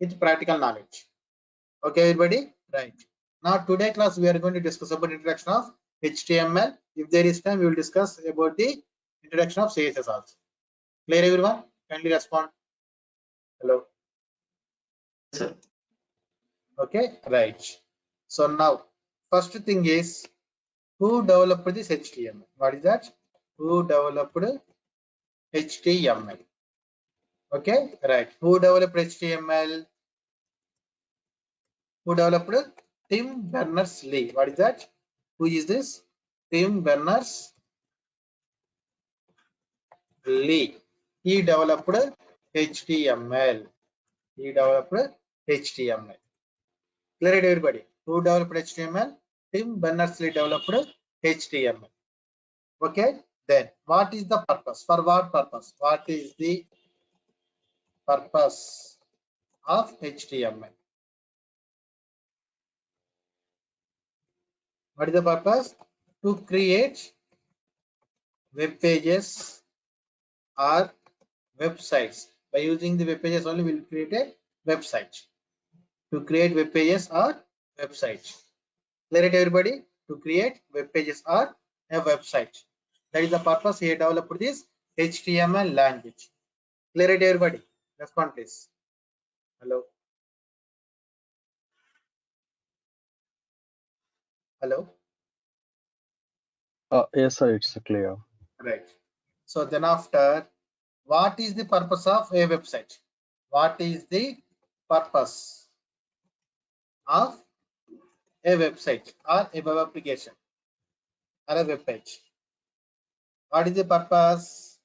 with practical knowledge. Okay, everybody, right? Now today class we are going to discuss about introduction of HTML. If there is time, we will discuss about the introduction of CSS also. Clear, everyone? Kindly respond. Hello. Sir. Okay, right. So now first thing is, who developed this HTML? What is that? Who developed HTML? Okay, right. Who developed HTML? Who developed? Tim Berners-Lee. What is that? Who is this? Tim Berners-Lee. He developed HTML. He developed HTML. Clear it, everybody? Who developed HTML? Tim Berners-Lee developed HTML. Okay. Then what is the purpose? For what purpose? What is the purpose of HTML? What is the purpose? To create web pages or websites. By using the web pages only, we'll create a website. To create web pages or websites. Clear it, everybody? To create web pages or a website. That is the purpose he developed this HTML language. Clear it, everybody? Respond, please. Hello. Hello. Yes, sir, it's clear. Right. So then after, what is the purpose of a website? What is the purpose of a website or a web application or a web page. What is the purpose?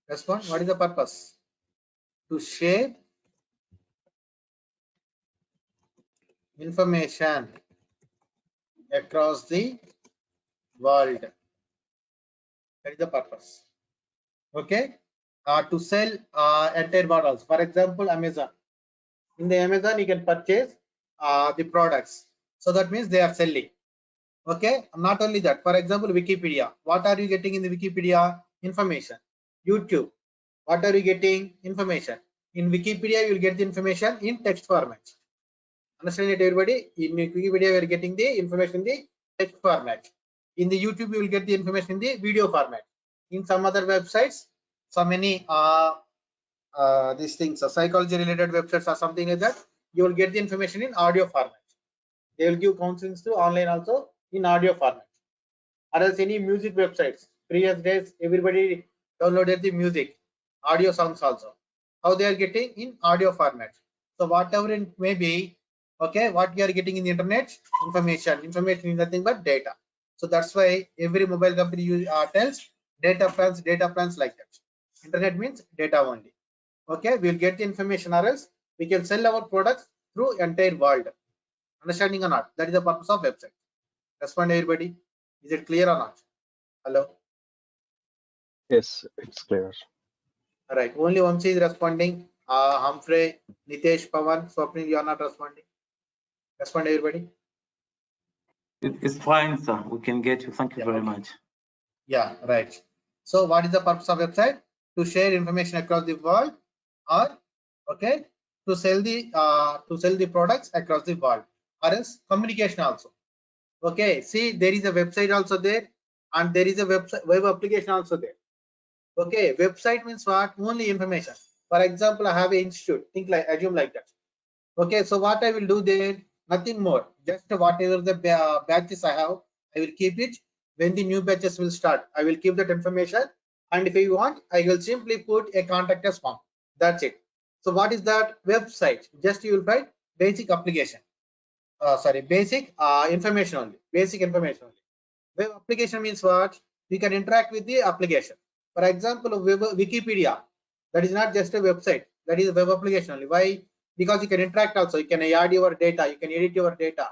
Respond. What is the purpose? To share information across the world. That is the purpose. Okay. To sell entire models. For example, Amazon. In the Amazon, you can purchase the products. So that means they are selling. Okay. Not only that. For example, Wikipedia. What are you getting in the Wikipedia? Information. YouTube. What are you getting? Information. In Wikipedia, you will get the information in text format. Understand it, everybody? In Wikipedia, we are getting the information in the text format. In the YouTube, you will get the information in the video format. In some other websites, so many these things, psychology related websites or something like that, you will get the information in audio format. They will give counselings to online also in audio format. Or else any music websites. Previous days, everybody downloaded the music, audio songs also. How they are getting in audio format. So whatever it may be, okay, what you are getting in the internet, information is nothing but data. So that's why every mobile company tells data plans like that. Internet means data only. Okay, we'll get the information, or else we can sell our products through entire world. Understanding or not? That is the purpose of website. Respond, everybody. Is it clear or not? Hello. Yes, it's clear. All right. Only Vamsi is responding. Humphrey, Nitesh, Pawan, Swapnil, you are not responding. Respond, everybody. It's fine, sir. We can get you. Thank you very much. Yeah, right. So what is the purpose of website? To share information across the world, or okay, to sell the products across the world, or else communication also. Okay, see, there is a website also there, and there is a web application also there. Okay, website means what? Only information. For example, I have an institute. Assume like that. Okay, so what I will do there? Nothing more. Just whatever the batches I have, I will keep it. When the new batches will start, I will keep that information. And if you want, I will simply put a contact us form. That's it. So what is that? Website. Just you will write basic application. Basic information only. Basic information only. Web application means what? We can interact with the application. For example, Wikipedia. That is not just a website. That is a web application only. Why? Because you can interact also. You can add your data. You can edit your data.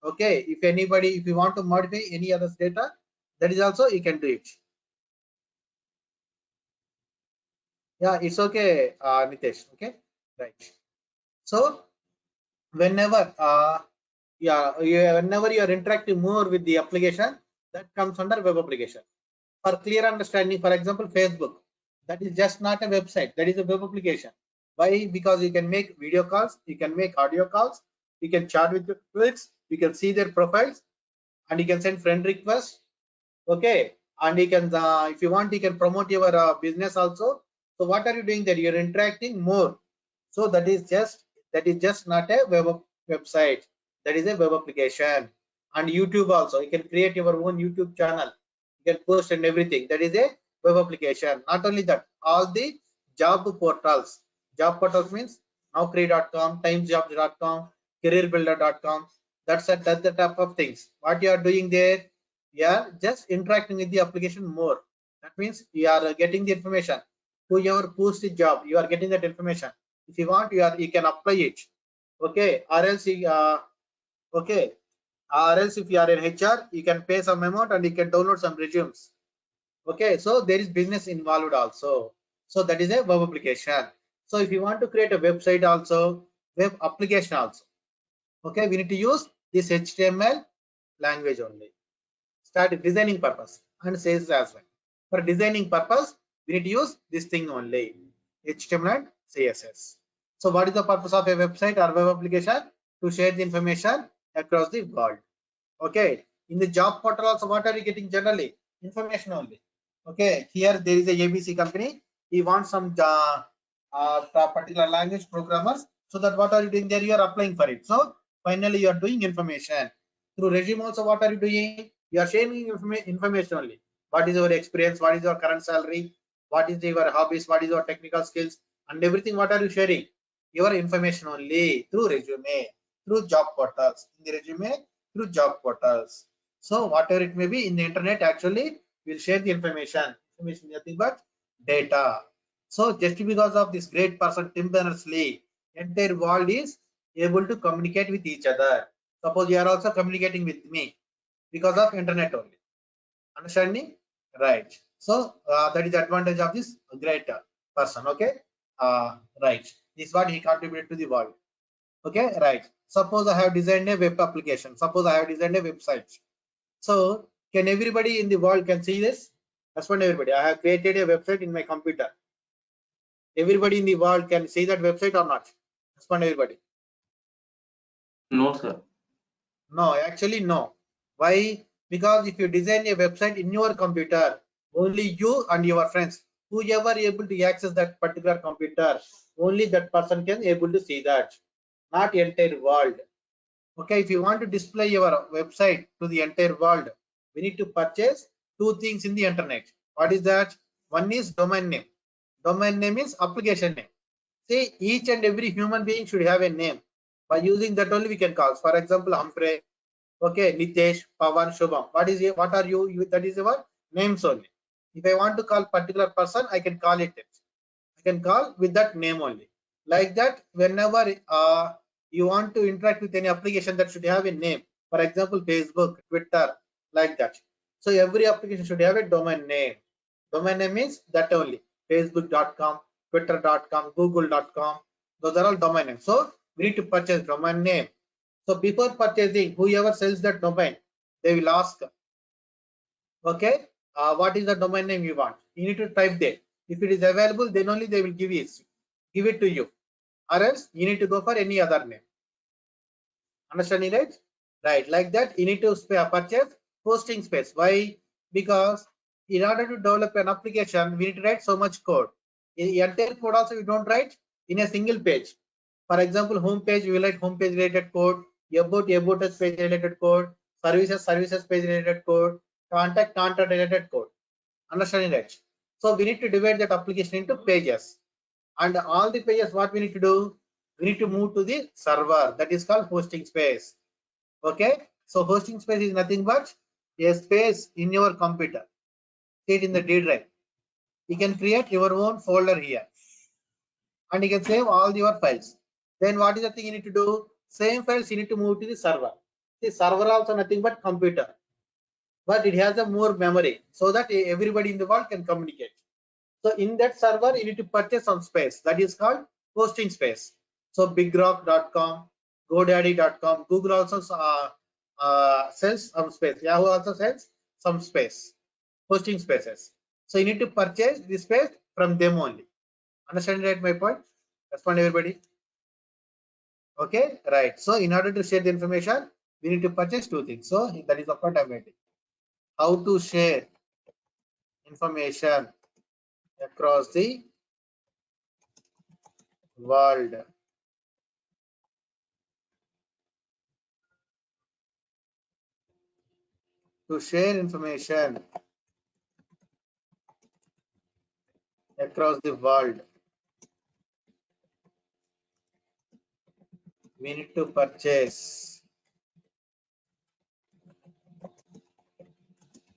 Okay. If you want to modify any other data, that is also you can do it. Yeah, it's okay, Nitesh. Okay, right. So whenever whenever you are interacting more with the application, that comes under web application. For clear understanding, for example, Facebook, that is just not a website, that is a web application. Why? Because you can make video calls, you can make audio calls, you can chat with your friends, you can see their profiles, and you can send friend requests. Okay, and you can if you want, you can promote your business also. So what are you doing there? You're interacting more. So that is just not a website, that is a web application. And YouTube also, you can create your own YouTube channel, you can post and everything. That is a web application. Not only that, all the job portals means Naukri.com, timesjobs.com, careerbuilder.com. That's the type of things. What you are doing there, you are just interacting with the application more. That means you are getting the information. Whoever posts the job, you are getting that information. If you want, you can apply it. Okay, or else if you are in HR, you can pay some amount and you can download some resumes. Okay, so there is business involved also. So that is a web application. So if you want to create a website also, web application also, okay, we need to use this HTML language only. Start designing purpose and CSS as well. For designing purpose, we need to use this thing only, HTML and CSS. So what is the purpose of a website or web application? To share the information across the world. Okay, in the job portal also, what are you getting generally? Information only. Okay, here there is a ABC company. He wants some particular language programmers. So that what are you doing there? You are applying for it. So finally you are doing information. Through resume also, what are you doing? You are sharing information only. What is your experience? What is your current salary? What is your hobbies? What is your technical skills? And everything, what are you sharing? Your information only through resume. through job portals. In the resume, through job portals. So whatever it may be in the internet, actually we'll share the information. Information is nothing but data. So just because of this great person Tim Berners-Lee, entire world is able to communicate with each other. Suppose you are also communicating with me because of internet only. Understanding? Right. So that is the advantage of this great person. Okay. Right. This is what he contributed to the world. Okay. Right. Suppose I have designed a web application. Suppose I have designed a website. So can everybody in the world can see this? Respond everybody. I have created a website in my computer. Everybody in the world can see that website or not? Respond everybody. No, sir. No, actually no. Why? Because if you design a website in your computer, only you and your friends, whoever able to access that particular computer, only that person can able to see that, not entire world. Okay, if you want to display your website to the entire world, we need to purchase two things in the internet. What is that? One is domain name. Domain name is application name. See, each and every human being should have a name. By using that only we can call. For example, Humphrey, okay, Nitesh, Pavan, Shubham. What are you? That is your names only. If I want to call particular person, I can call it. I can call with that name only. Like that, whenever you want to interact with any application, that should have a name. For example, Facebook, Twitter, like that. So every application should have a domain name. Domain name is that only. Facebook.com, Twitter.com, Google.com. Those are all domain names. So we need to purchase domain name. So before purchasing, whoever sells that domain, they will ask, okay, what is the domain name you want? You need to type there. If it is available, then only they will give it to you. Or else you need to go for any other name. Understanding, right? Right. Like that, you need to purchase hosting space. Why? Because in order to develop an application, we need to write so much code. In the entire code also we don't write in a single page. For example, home page, we will write home page related code, about us page related code, services page related code, contact related code. Understanding, right? So we need to divide that application into pages. And all the pages, what we need to do? We need to move to the server. That is called hosting space. Okay. So hosting space is nothing but a space in your computer. See it in the D drive. You can create your own folder here. And you can save all your files. Then what is the thing you need to do? Same files you need to move to the server. The server also nothing but computer. But it has a more memory so that everybody in the world can communicate. So in that server, you need to purchase some space. That is called hosting space. So bigrock.com, godaddy.com, Google also sells some space. Yahoo also sells some space, hosting spaces. So you need to purchase the space from them only. Understand right my point? Respond everybody. Okay, right. So in order to share the information, we need to purchase two things. So that is the point I'm writing. How to share information across the world. To share information across the world, we need to purchase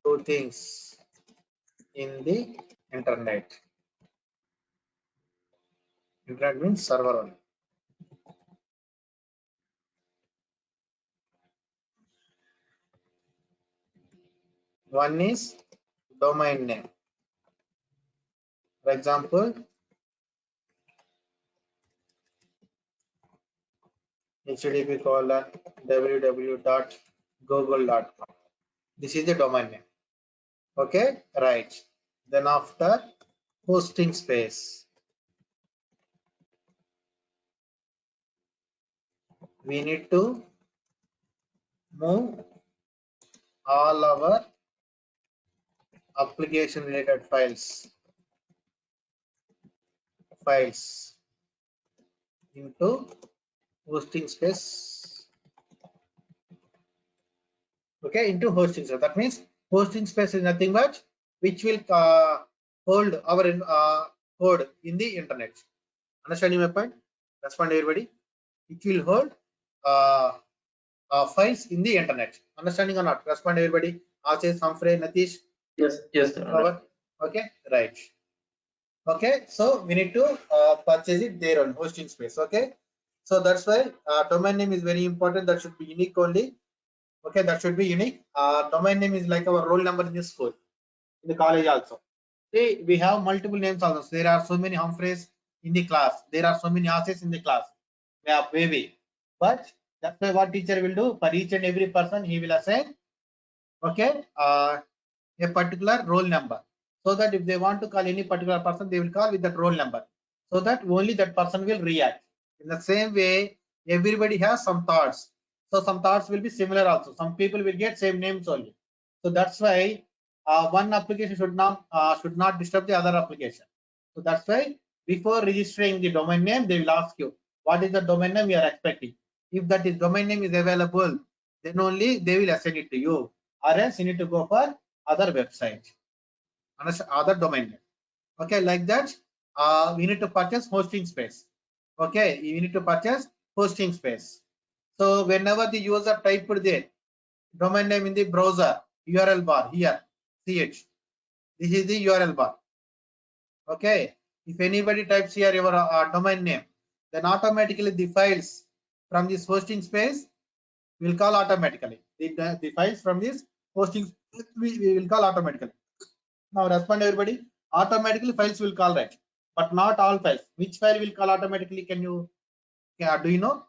two things in the internet. Internet means server only. One is domain name. For example, http://www.google.com. This is the domain name. Okay, right. Then after hosting space, we need to move all our application related files into hosting space. Okay, into hosting space. That means hosting space is nothing but which will hold our code in the internet. Understanding my point? Respond everybody. It will hold files in the internet. Understanding or not? Respond everybody. Ashish, Humphrey, Natish. Yes, sir. Cover. Okay, right. Okay, so we need to purchase it there on hosting space. Okay, so that's why domain name is very important. That should be unique only. Okay, that should be unique. Domain name is like our roll number in the school, in the college also. See, we have multiple names also. So there are so many Humphreys in the class. There are so many Ashish in the class. We have baby. But that's why what teacher will do for each and every person, he will assign, okay, a particular roll number, so that if they want to call any particular person, they will call with that roll number, so that only that person will react. In the same way, everybody has some thoughts, so some thoughts will be similar also. Some people will get same names only. So that's why one application should not disturb the other application. So that's why before registering the domain name, they will ask you what is the domain name you are expecting. If that is domain name is available, then only they will assign it to you, or else you need to go for other website, other domain name. Okay, like that, we need to purchase hosting space. Okay, you need to purchase hosting space. So whenever the user typed there domain name in the browser URL bar here, see it. This is the URL bar. Okay, if anybody types here your domain name, then automatically the files from this hosting space will call automatically. The files from this hosting we will call automatically. Now respond everybody. Automatically files will call, right? But not all files. Which file will call automatically? Can you do you know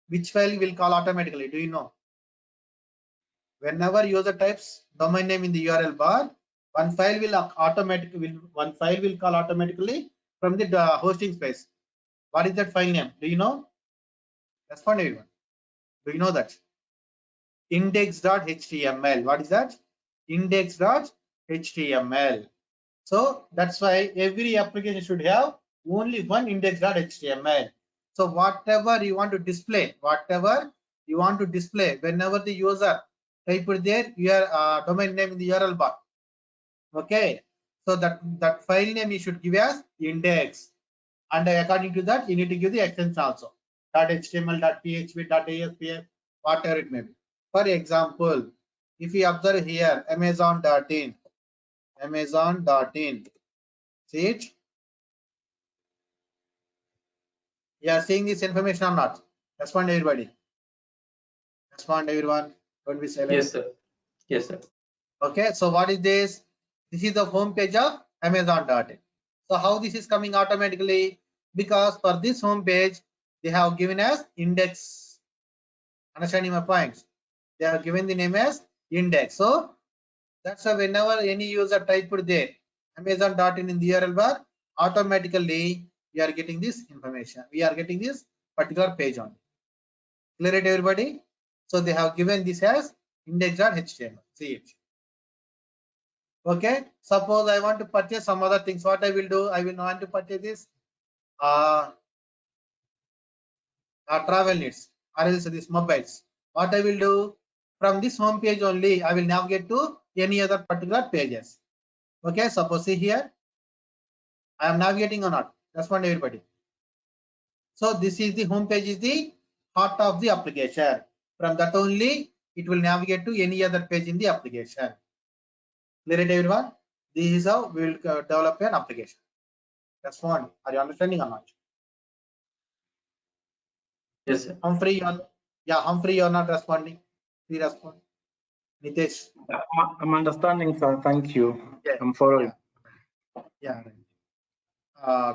which file will call automatically? Do you know? Whenever user types domain name in the URL bar, one file will call automatically from the hosting space. What is that file name? Do you know? Respond everyone. Do you know that? Index.html. What is that? Index.html. So that's why every application should have only one index.html. So whatever you want to display, whenever the user type there your domain name in the URL bar. Okay, so that file name you should give as index, and according to that you need to give the extension also. .html, .php, .asp, whatever it may be. For example, if you observe here amazon.in, see it? You are seeing this information or not? Respond everybody. Respond everyone. Don't be silent. Yes, sir. Yes, sir. Okay, so what is this? This is the home page of amazon.in. So how this is coming automatically? Because for this home page, they have given as index. Understanding my points? They have given the name as index. So that's why whenever any user type there amazon.in in the URL bar, automatically we are getting this information. We are getting this particular page on. Clear it, everybody? So they have given this as index.html. See it. Okay. Suppose I want to purchase some other things. What I will do? I will want to purchase this travel needs, or else this mobiles. What I will do? From this home page only, I will navigate to any other particular pages. Okay. Suppose see here, I am navigating or not. Respond everybody. So this is the home page, is the heart of the application. From that only it will navigate to any other page in the application. Clear it, everyone? This is how we will develop an application. Respond. Are you understanding or not? Yes, sir. Humphrey, Humphrey, you're not responding. Please respond. Nitesh. I'm understanding, sir. Thank you. Yeah. I'm following. Yeah.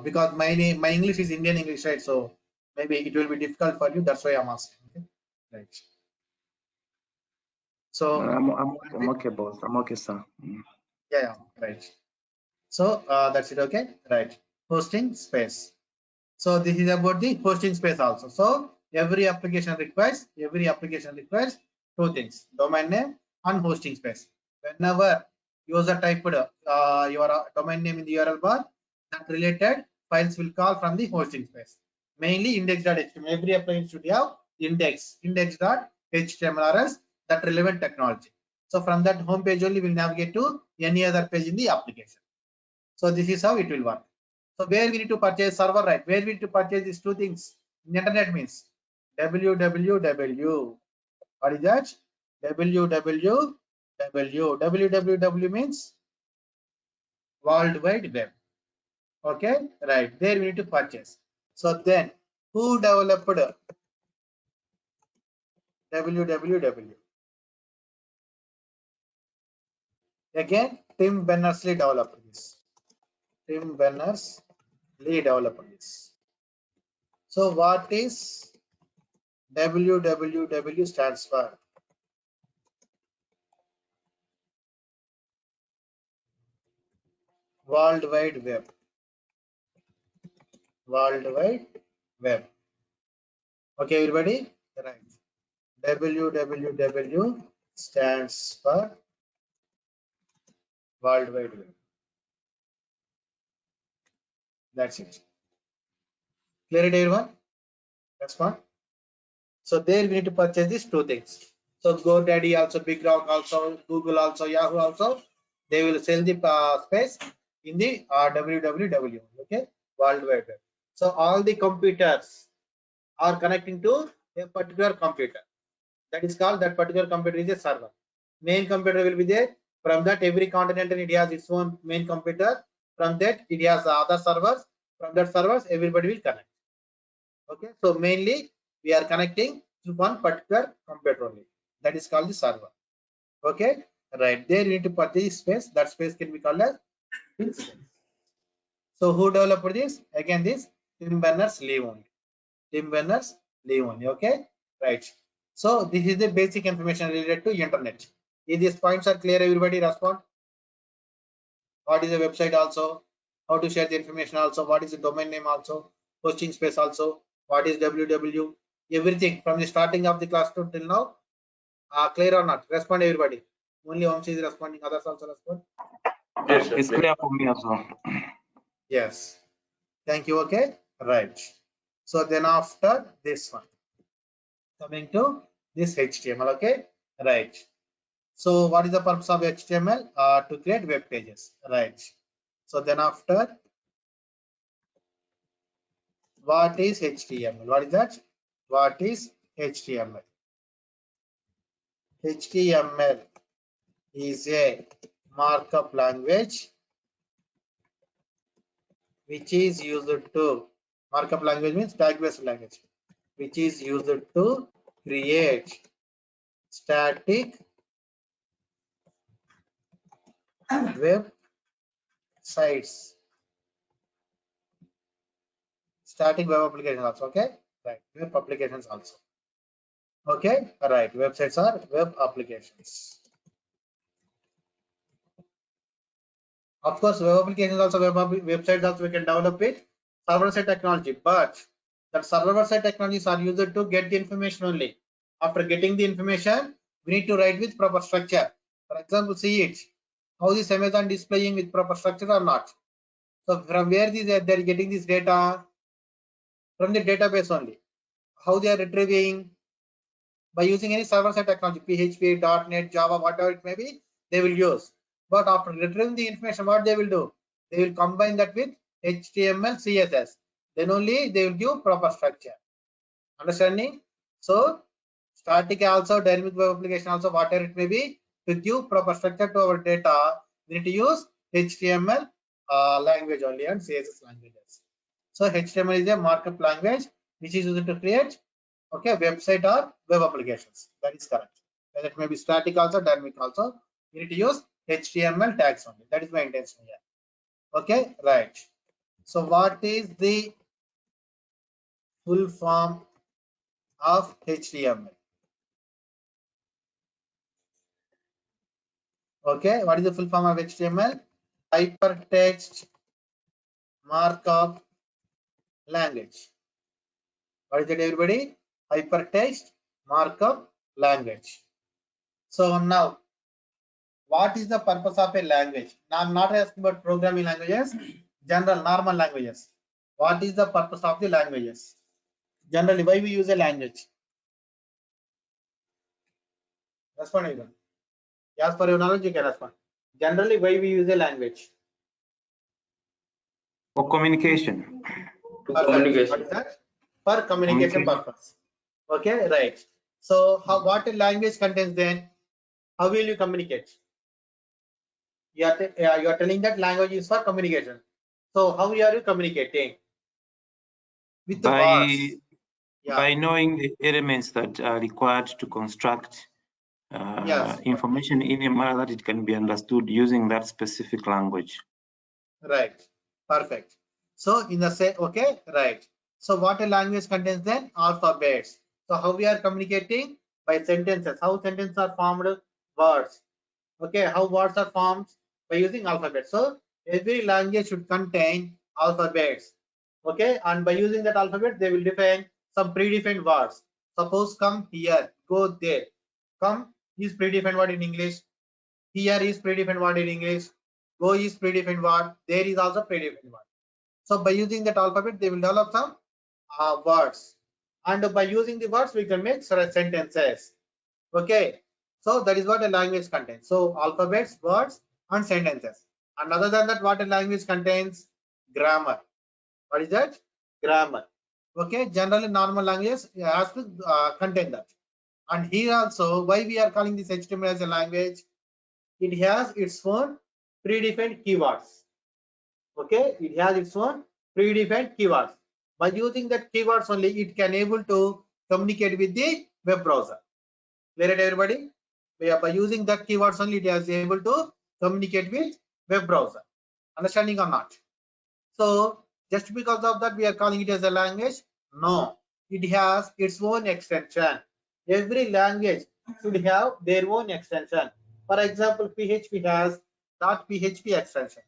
Because my English is Indian English, right? So maybe it will be difficult for you. That's why I'm asking. Okay? Right. So I'm okay, boss. I'm okay, sir. yeah, right. So that's it. Okay, right. Hosting space. So this is about the hosting space also. So every application requires two things: domain name and hosting space. Whenever user typed your domain name in the URL bar, that related files will call from the hosting space. Mainly index.html. Every application should have index.html or else that relevant technology. So from that home page only will navigate to any other page in the application. So this is how it will work. So where we need to purchase server, right? Where we need to purchase these two things in internet means www. What is that? www. www means World Wide Web. Okay, right. There we need to purchase. So then, who developed www? Again, Tim Berners-Lee developed this. Tim Berners-Lee developed this. So what is www stands for? World Wide Web. World Wide Web. Okay, everybody? Right. www stands for World Wide Web. That's it. Clear it, everyone? That's one. So there we need to purchase these two things. So GoDaddy also, BigRock also, Google also, Yahoo also, they will sell the space in the www. Okay, World Wide Web. So all the computers are connecting to a particular computer. That is called, that particular computer is a server. Main computer will be there. From that, every continent it has its own main computer. From that, it has other servers. From that servers, everybody will connect. Okay, so mainly we are connecting to one particular computer only. That is called the server. Okay, right. There you need to purchase space. That space can be called as space. So who developed this? Again, this Tim Berners-Lee only. Tim Berners-Lee only. Okay, right. So this is the basic information related to internet. If these points are clear, everybody respond. What is the website also? How to share the information also? What is the domain name also? Hosting space also? What is www? Everything from the starting of the class to till now. Clear or not? Respond, everybody. Only Vamsi is responding. Others also respond. Yes, sir. It's clear for me as well. Yes. Thank you. Okay. Right. So then after this one, coming to this HTML. Okay. Right. So what is the purpose of HTML? To create web pages. Right. So then after, what is HTML? What is that? What is HTML? HTML is a markup language which is used to, markup language means tag based language, which is used to create static web sites, static web applications also. Okay, right, web applications also. Okay, right, websites are web applications. Of course, web applications also, websites also we can develop with server side technology, but that server side technologies are used to get the information only. After getting the information, we need to write with proper structure. For example, see it, how this Amazon displaying with proper structure or not. So from where they're getting this data? From the database only. How they are retrieving? By using any server side technology, PHP, .NET, Java, whatever it may be, they will use. But after retrieving the information, what they will do? They will combine that with HTML, CSS. Then only they will give proper structure. Understanding? So static also, dynamic web application also, whatever it may be, to give proper structure to our data, we need to use HTML language only and CSS languages. So HTML is a markup language which is used to create, okay, website or web applications. That is correct. Whether it may be static also, dynamic also, we need to use HTML tags only. That is my intention here. Okay, right. So what is the full form of HTML? Okay, what is the full form of HTML? Hypertext markup language. What is it, everybody? Hypertext markup language. So now, what is the purpose of a language? Now I'm not asking about programming languages, general normal languages. What is the purpose of the languages? Generally, why we use a language? Respond, everyone. As per your knowledge, you can respond. Generally, why we use a language? For communication. To For communication. what is that? For communication purpose. Okay, right. So what a language contains then? How will you communicate? You are telling that language is for communication. So how are you communicating? With the words. Yeah. By knowing the elements that are required to construct Yes. information in a manner that it can be understood using that specific language. Right. Perfect. So in the same, okay, right. So what a language contains then? Alphabets. So how we are communicating? By sentences. How sentences are formed? Words. Okay, how words are formed? By using alphabets. So every language should contain alphabets. Okay, and by using that alphabet, they will define some predefined words. Suppose come here, go there. Come is predefined word in English. Here is predefined word in English. Go is predefined word. There is also predefined word. So by using that alphabet, they will develop some words. And by using the words, we can make sentences. Okay. So that is what a language contains. So alphabets, words, and sentences. And other than that, what a language contains? Grammar. What is that? Grammar. Okay. Generally, normal language has to contain that. And here also, why we are calling this HTML as a language? It has its own predefined keywords. Okay, it has its own predefined keywords. By using that keywords only, it can able to communicate with the web browser. Clear it, everybody? By using that keywords only, it is able to communicate with web browser. Understanding or not? So just because of that, we are calling it as a language? No, it has its own extension. Every language should have their own extension. For example, PHP has .php extension.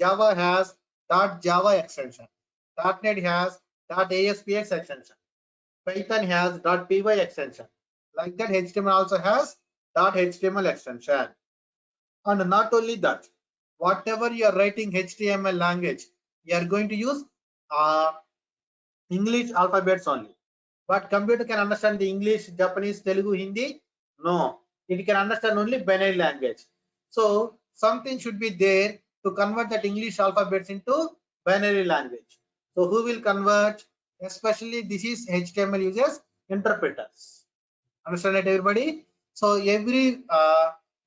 Java has .java extension. .NET has .aspx extension. Python has .py extension. Like that, HTML also has .html extension. And not only that, whatever you are writing HTML language, you are going to use English alphabets only. But computer can understand the English, Japanese, Telugu, Hindi? No, it can understand only binary language. So something should be there to convert that English alphabets into binary language. So who will convert? Especially this is HTML uses interpreters. Understand it, everybody? So every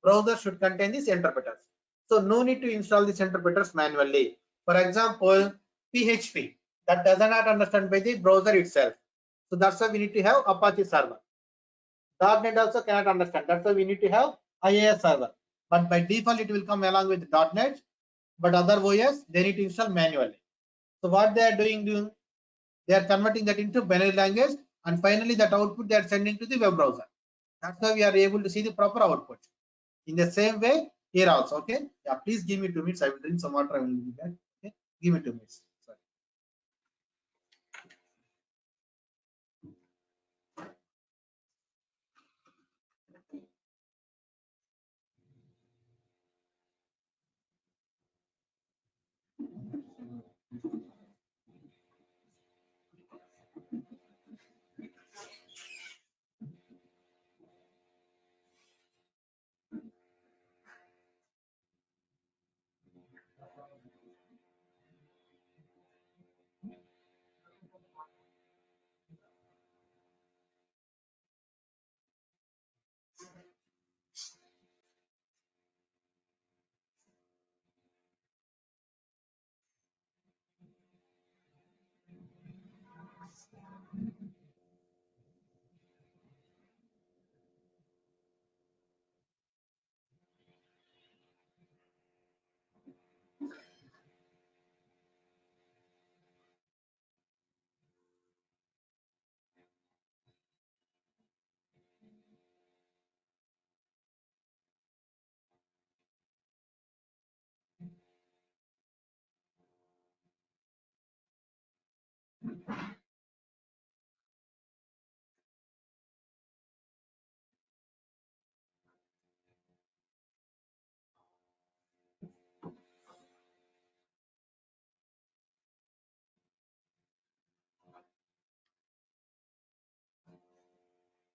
browser should contain these interpreters. So no need to install these interpreters manually. For example, PHP that does not understand by the browser itself. So that's why we need to have Apache server. .NET also cannot understand. That's why we need to have IIS server. But by default, it will come along with .NET. But other OS, they need to install manually. So what they are doing, they are converting that into binary language, and finally that output they are sending to the web browser. That's why we are able to see the proper output. In the same way here also. Okay. Yeah. Please give me 2 minutes. I will drink some water. I will be back. Okay. Give me 2 minutes. Sorry.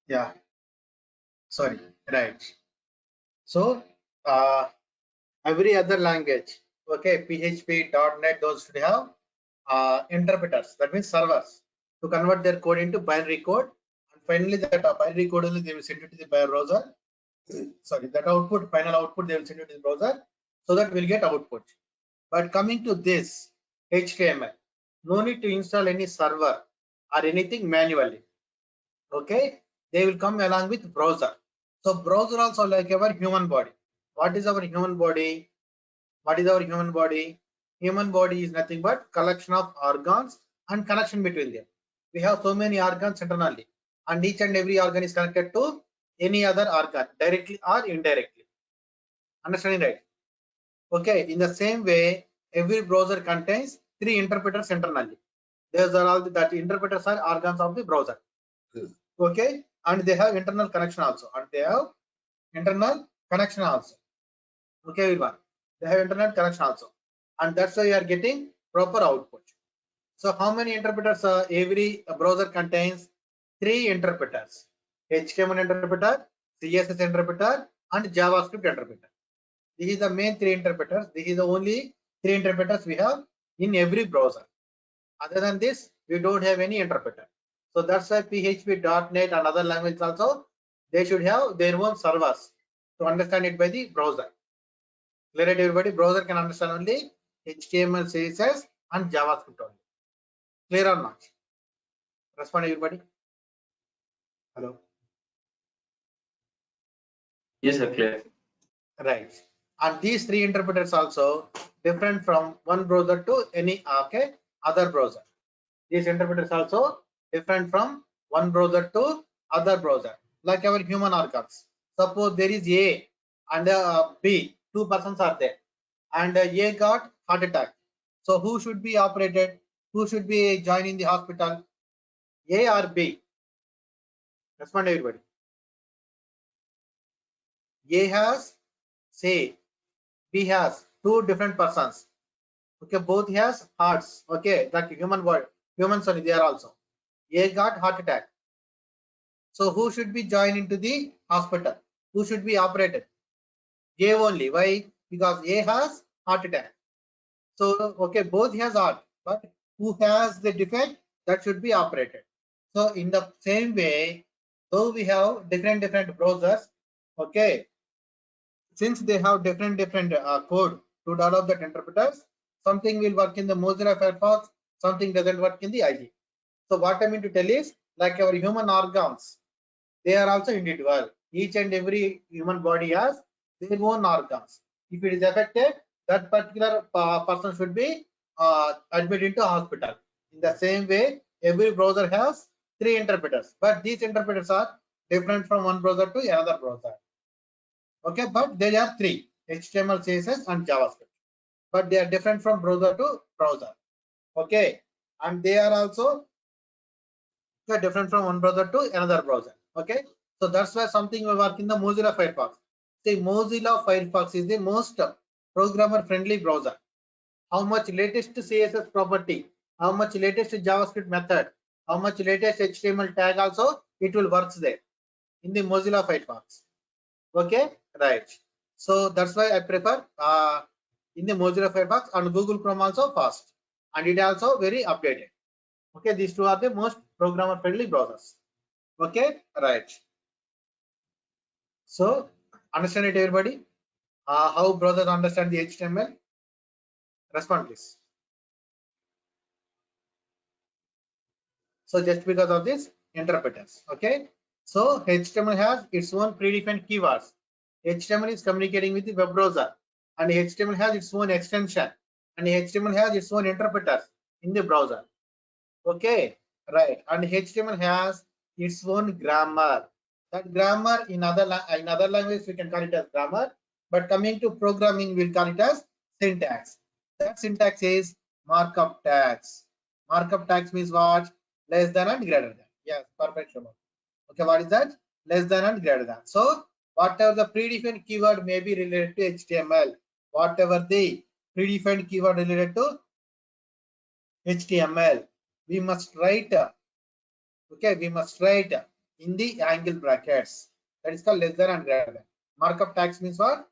Yeah. Sorry. Right. So every other language, okay, PHP, .NET, those should have interpreters. That means servers to convert their code into binary code. And Finally, that binary code only they will send it to the browser. Sorry, that output, final output, they will send it to the browser, so that we'll get output. But coming to this HTML, no need to install any server or anything manually. Okay, they will come along with browser. So browser also like our human body. What is our human body? What is our human body? Human body is nothing but collection of organs and connection between them. We have so many organs internally, and each and every organ is connected to any other organ directly or indirectly. Understanding, right? Okay, in the same way, every browser contains 3 interpreters internally. Those are all that interpreters are organs of the browser. Okay, and they have internal connection also. Okay, everyone, they have internet connection also, and that's why you are getting proper output. So how many interpreters every browser contains? 3 interpreters: HTML interpreter, CSS interpreter, and JavaScript interpreter. This is the main 3 interpreters. This is the only 3 interpreters we have in every browser. Other than this, we don't have any interpreter. So that's why PHP, .NET and other languages also, they should have their own servers to understand it by the browser. Clear it, everybody? Browser can understand only HTML, CSS and JavaScript only. Clear or not? Respond, everybody. Hello. Yes, sir, clear. Right. And these 3 interpreters also different from one browser to any other browser. These interpreters also different from one browser to other browser. Like our human organs. Suppose there is A and B, 2 persons are there, and A got heart attack. So who should be operated? Who should be joining the hospital? A or B? Respond, everybody. A has, say, B has 2 different persons. Okay, both has hearts. Okay, that human body, humans only they are also. A got heart attack. So who should be joined into the hospital? Who should be operated? A only. Why? Because A has heart attack. So okay, both has heart, but who has the defect, that should be operated. So in the same way, though we have different browsers, okay, since they have different code to develop that interpreters, something will work in the Mozilla Firefox, something doesn't work in the IE. So what I mean to tell is, like our human organs, they are also individual. Each and every human body has their own organs. If it is affected, that particular person should be admitted into hospital. In the same way, every browser has 3 interpreters, but these interpreters are different from one browser to another browser. Okay, but there are 3: HTML, CSS and JavaScript, but they are different from browser to browser. Okay, and they are also different from one browser to another browser. Okay, so that's why something will work in the Mozilla Firefox. See, Mozilla Firefox is the most programmer friendly browser. How much latest CSS property, how much latest JavaScript method, how much latest HTML tag also, it will work there in the Mozilla Firefox. Okay, right. So that's why I prefer in the Mozilla Firefox, and Google Chrome also fast, and it also very updated. Okay, these 2 are the most programmer friendly browsers. Okay, right. So understand it, everybody? How browsers understand the HTML? Respond, please. So just because of this interpreters. Okay, so HTML has its own predefined keywords. HTML is communicating with the web browser, and HTML has its own extension, and HTML has its own interpreters in the browser. Okay, right. And HTML has its own grammar. That grammar in other languages we can call it as grammar, but coming to programming we'll call it as syntax. That syntax is markup tags. Markup tags means what? Less than and greater than. Yes, perfect. Okay, what is that? Less than and greater than. So whatever the predefined keyword may be related to HTML, whatever the predefined keyword related to HTML, we must write in the angle brackets. That is called less than and greater than. Markup tags means what?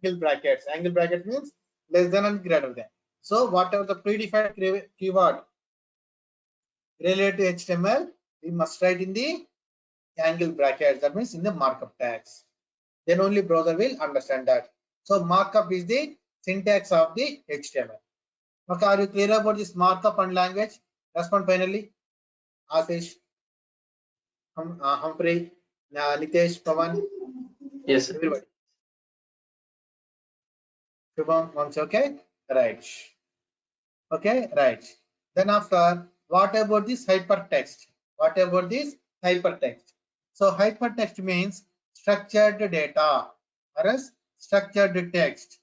Angle brackets. Angle brackets means less than and greater than. So whatever the predefined keyword related to HTML, we must write in the angle brackets, that means in the markup tags. Then only browser will understand that. So markup is the syntax of the HTML. Okay, are you clear about this markup and language? Respond finally. Ashish, Humphrey, Nitesh, Pavan, Yes, sir. everybody. Shubham, once okay? Right. Okay, right. Then after, what about this hypertext? What about this hypertext? So hypertext means structured data or else structured text.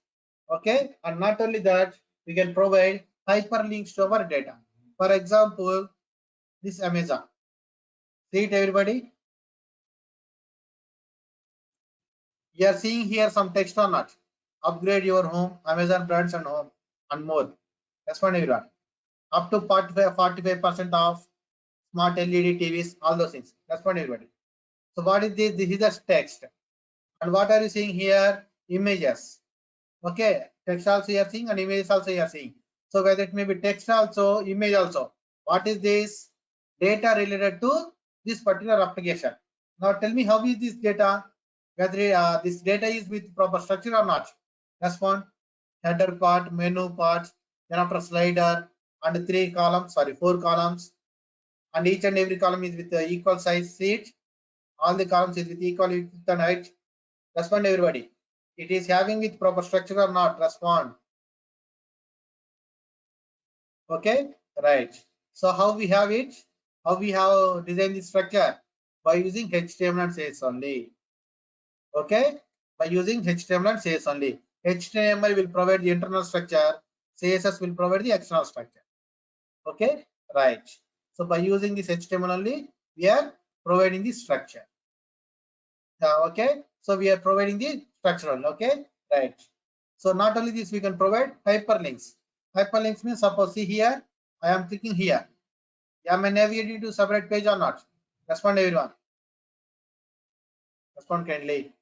Okay, and not only that, we can provide hyperlinks to our data. For example, this Amazon. See it, everybody? You are seeing here some text or not? Upgrade your home, Amazon brands and home, and more. That's one everyone. Up to 45% off smart LED TVs, all those things. That's what everybody. So what is this? This is the text. And what are you seeing here? Images. Okay, text also you are seeing and images also you are seeing. So whether it may be text also, image also. What is this? Data related to this particular application. Now tell me, how is this data? Whether this data is with proper structure or not. That's one. Header part, menu part, then after slider, and 4 columns, and each and every column is with the equal size sheet. All the columns is with equal width and height. Respond everybody. It is having with proper structure or not? Respond. Okay, right. So how we have it? How we have designed the structure? By using HTML and CSS only. Okay, by using HTML and CSS only. HTML will provide the internal structure. CSS will provide the external structure. Okay, right. So by using this HTML only, we are providing the structure. Okay, so we are providing the structural. Okay, right. So not only this, we can provide hyperlinks. Hyperlinks means, suppose see here, I am clicking here. Am I navigating to separate page or not? Respond everyone. Respond kindly.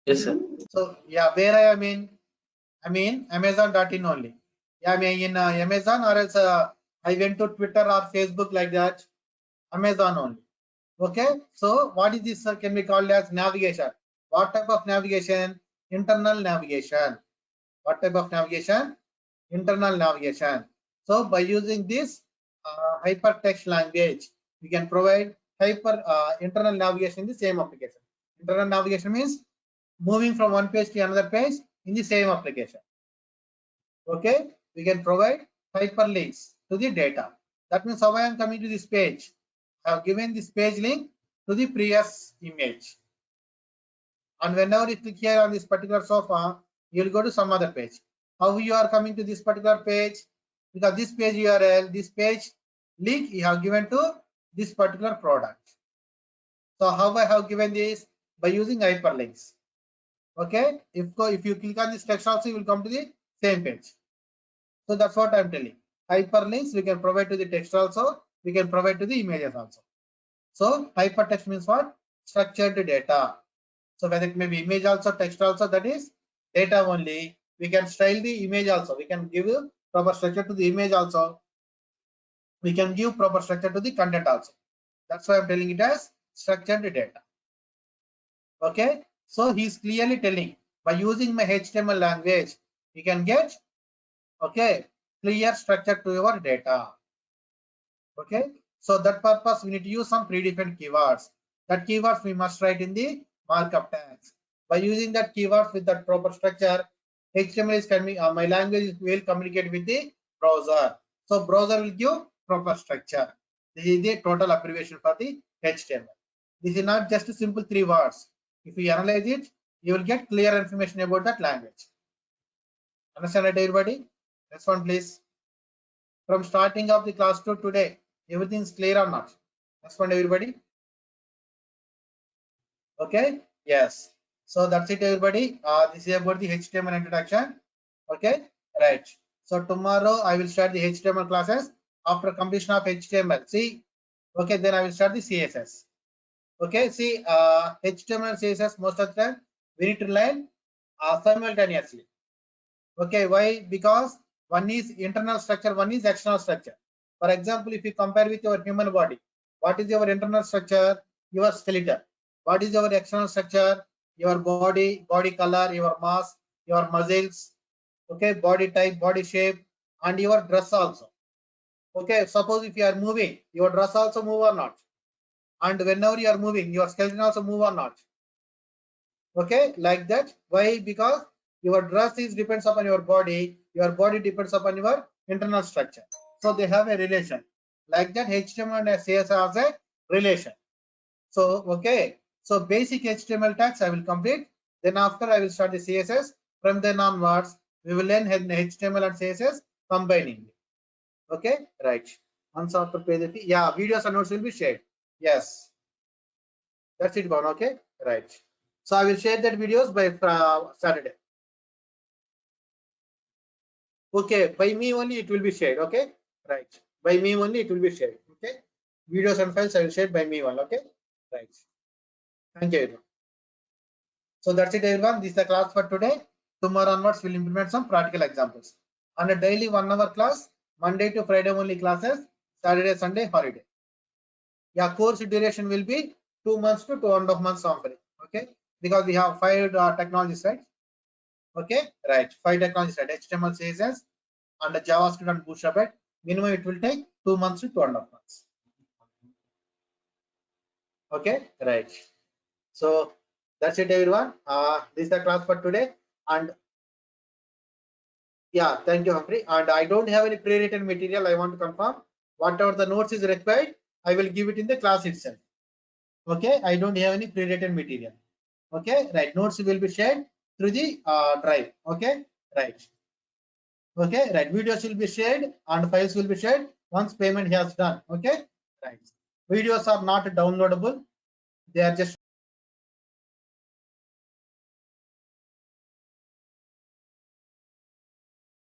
Yes, sir. So yeah, where I am in? I mean Amazon.in only. Yeah, I mean in Amazon, or else I went to Twitter or Facebook like that. Amazon only. Okay, so what is this can be called as navigation? What type of navigation? Internal navigation. What type of navigation? Internal navigation. So by using this hypertext language, we can provide internal navigation in the same application. Internal navigation means moving from one page to another page in the same application. Okay, we can provide hyperlinks to the data. That means how I am coming to this page. I have given this page link to the previous image. And whenever you click here on this particular sofa, you will go to some other page. How you are coming to this particular page? Because this page URL, this page link you have given to this particular product. So how I have given this? By using hyperlinks. Okay, if you click on this text also, you will come to the same page. So that's what I'm telling. Hyperlinks we can provide to the text also, we can provide to the images also. So hypertext means what? Structured data. So whether it may be image also, text also, that is data only. We can style the image also. We can give a proper structure to the image also. We can give proper structure to the content also. That's why I'm telling it as structured data. Okay. So he's clearly telling, by using my HTML language, we can get clear structure to your data. Okay. So that purpose we need to use some predefined keywords. That keywords we must write in the markup tags. By using that keywords with that proper structure, HTML is my language will communicate with the browser. So browser will give proper structure. This is the total abbreviation for the HTML. This is not just a simple 3 words. If you analyze it, you will get clear information about that language. Understand it, everybody? Next one, please. From starting of the class to today, everything is clear or not? Next one, everybody. Okay, yes. So that's it, everybody. This is about the HTML introduction. Okay, right. So tomorrow I will start the HTML classes after completion of HTML. See, okay, then I will start the CSS. Okay, see, HTML and CSS most of the time we need to learn simultaneously. Okay, why? Because one is internal structure, one is external structure. For example, if you compare with your human body, what is your internal structure? Your skeleton. What is your external structure? Your body, body color, your mass, your muscles, okay, body type, body shape, and your dress also. Okay, suppose if you are moving, your dress also move or not, and whenever you are moving, your skeleton also move or not. Okay, like that. Why? Because your dress is depends upon your body depends upon your internal structure. So they have a relation. Like that, HTML and CSS has a relation. So okay, so basic HTML tags I will complete. Then after I will start the CSS. From then onwards, we will learn HTML and CSS combining. Okay, right. Once after page, yeah, videos and notes will be shared. Yes, that's it, Bhavan. Okay, right. So I will share that videos by Saturday. Okay, by me only it will be shared. Okay, right. By me only it will be shared. Okay, videos and files I will share by me only. Okay, right. Thank you, everyone. So that's it, everyone. This is the class for today. Tomorrow onwards, we'll implement some practical examples. On a daily 1 hour class, Monday to Friday only classes, Saturday, Sunday holiday. Yeah, course duration will be 2 months to 2.5 months only. Okay, because we have 5 technologies, right? Okay, right. 5 technologies, right? HTML, CSS, and the JavaScript and Bootstrap. Right? Minimum it will take 2 months to 2.5 months. Okay, right. So that's it, everyone. This is the class for today. And yeah, thank you, Humphrey. And I don't have any pre-written material. I want to confirm whatever the notes is required, I will give it in the class itself. Okay, I don't have any pre-written material. Okay, right. Notes will be shared through the drive. Okay, right. Okay, right. Videos will be shared and files will be shared once payment has done. Okay, right. Videos are not downloadable. They are just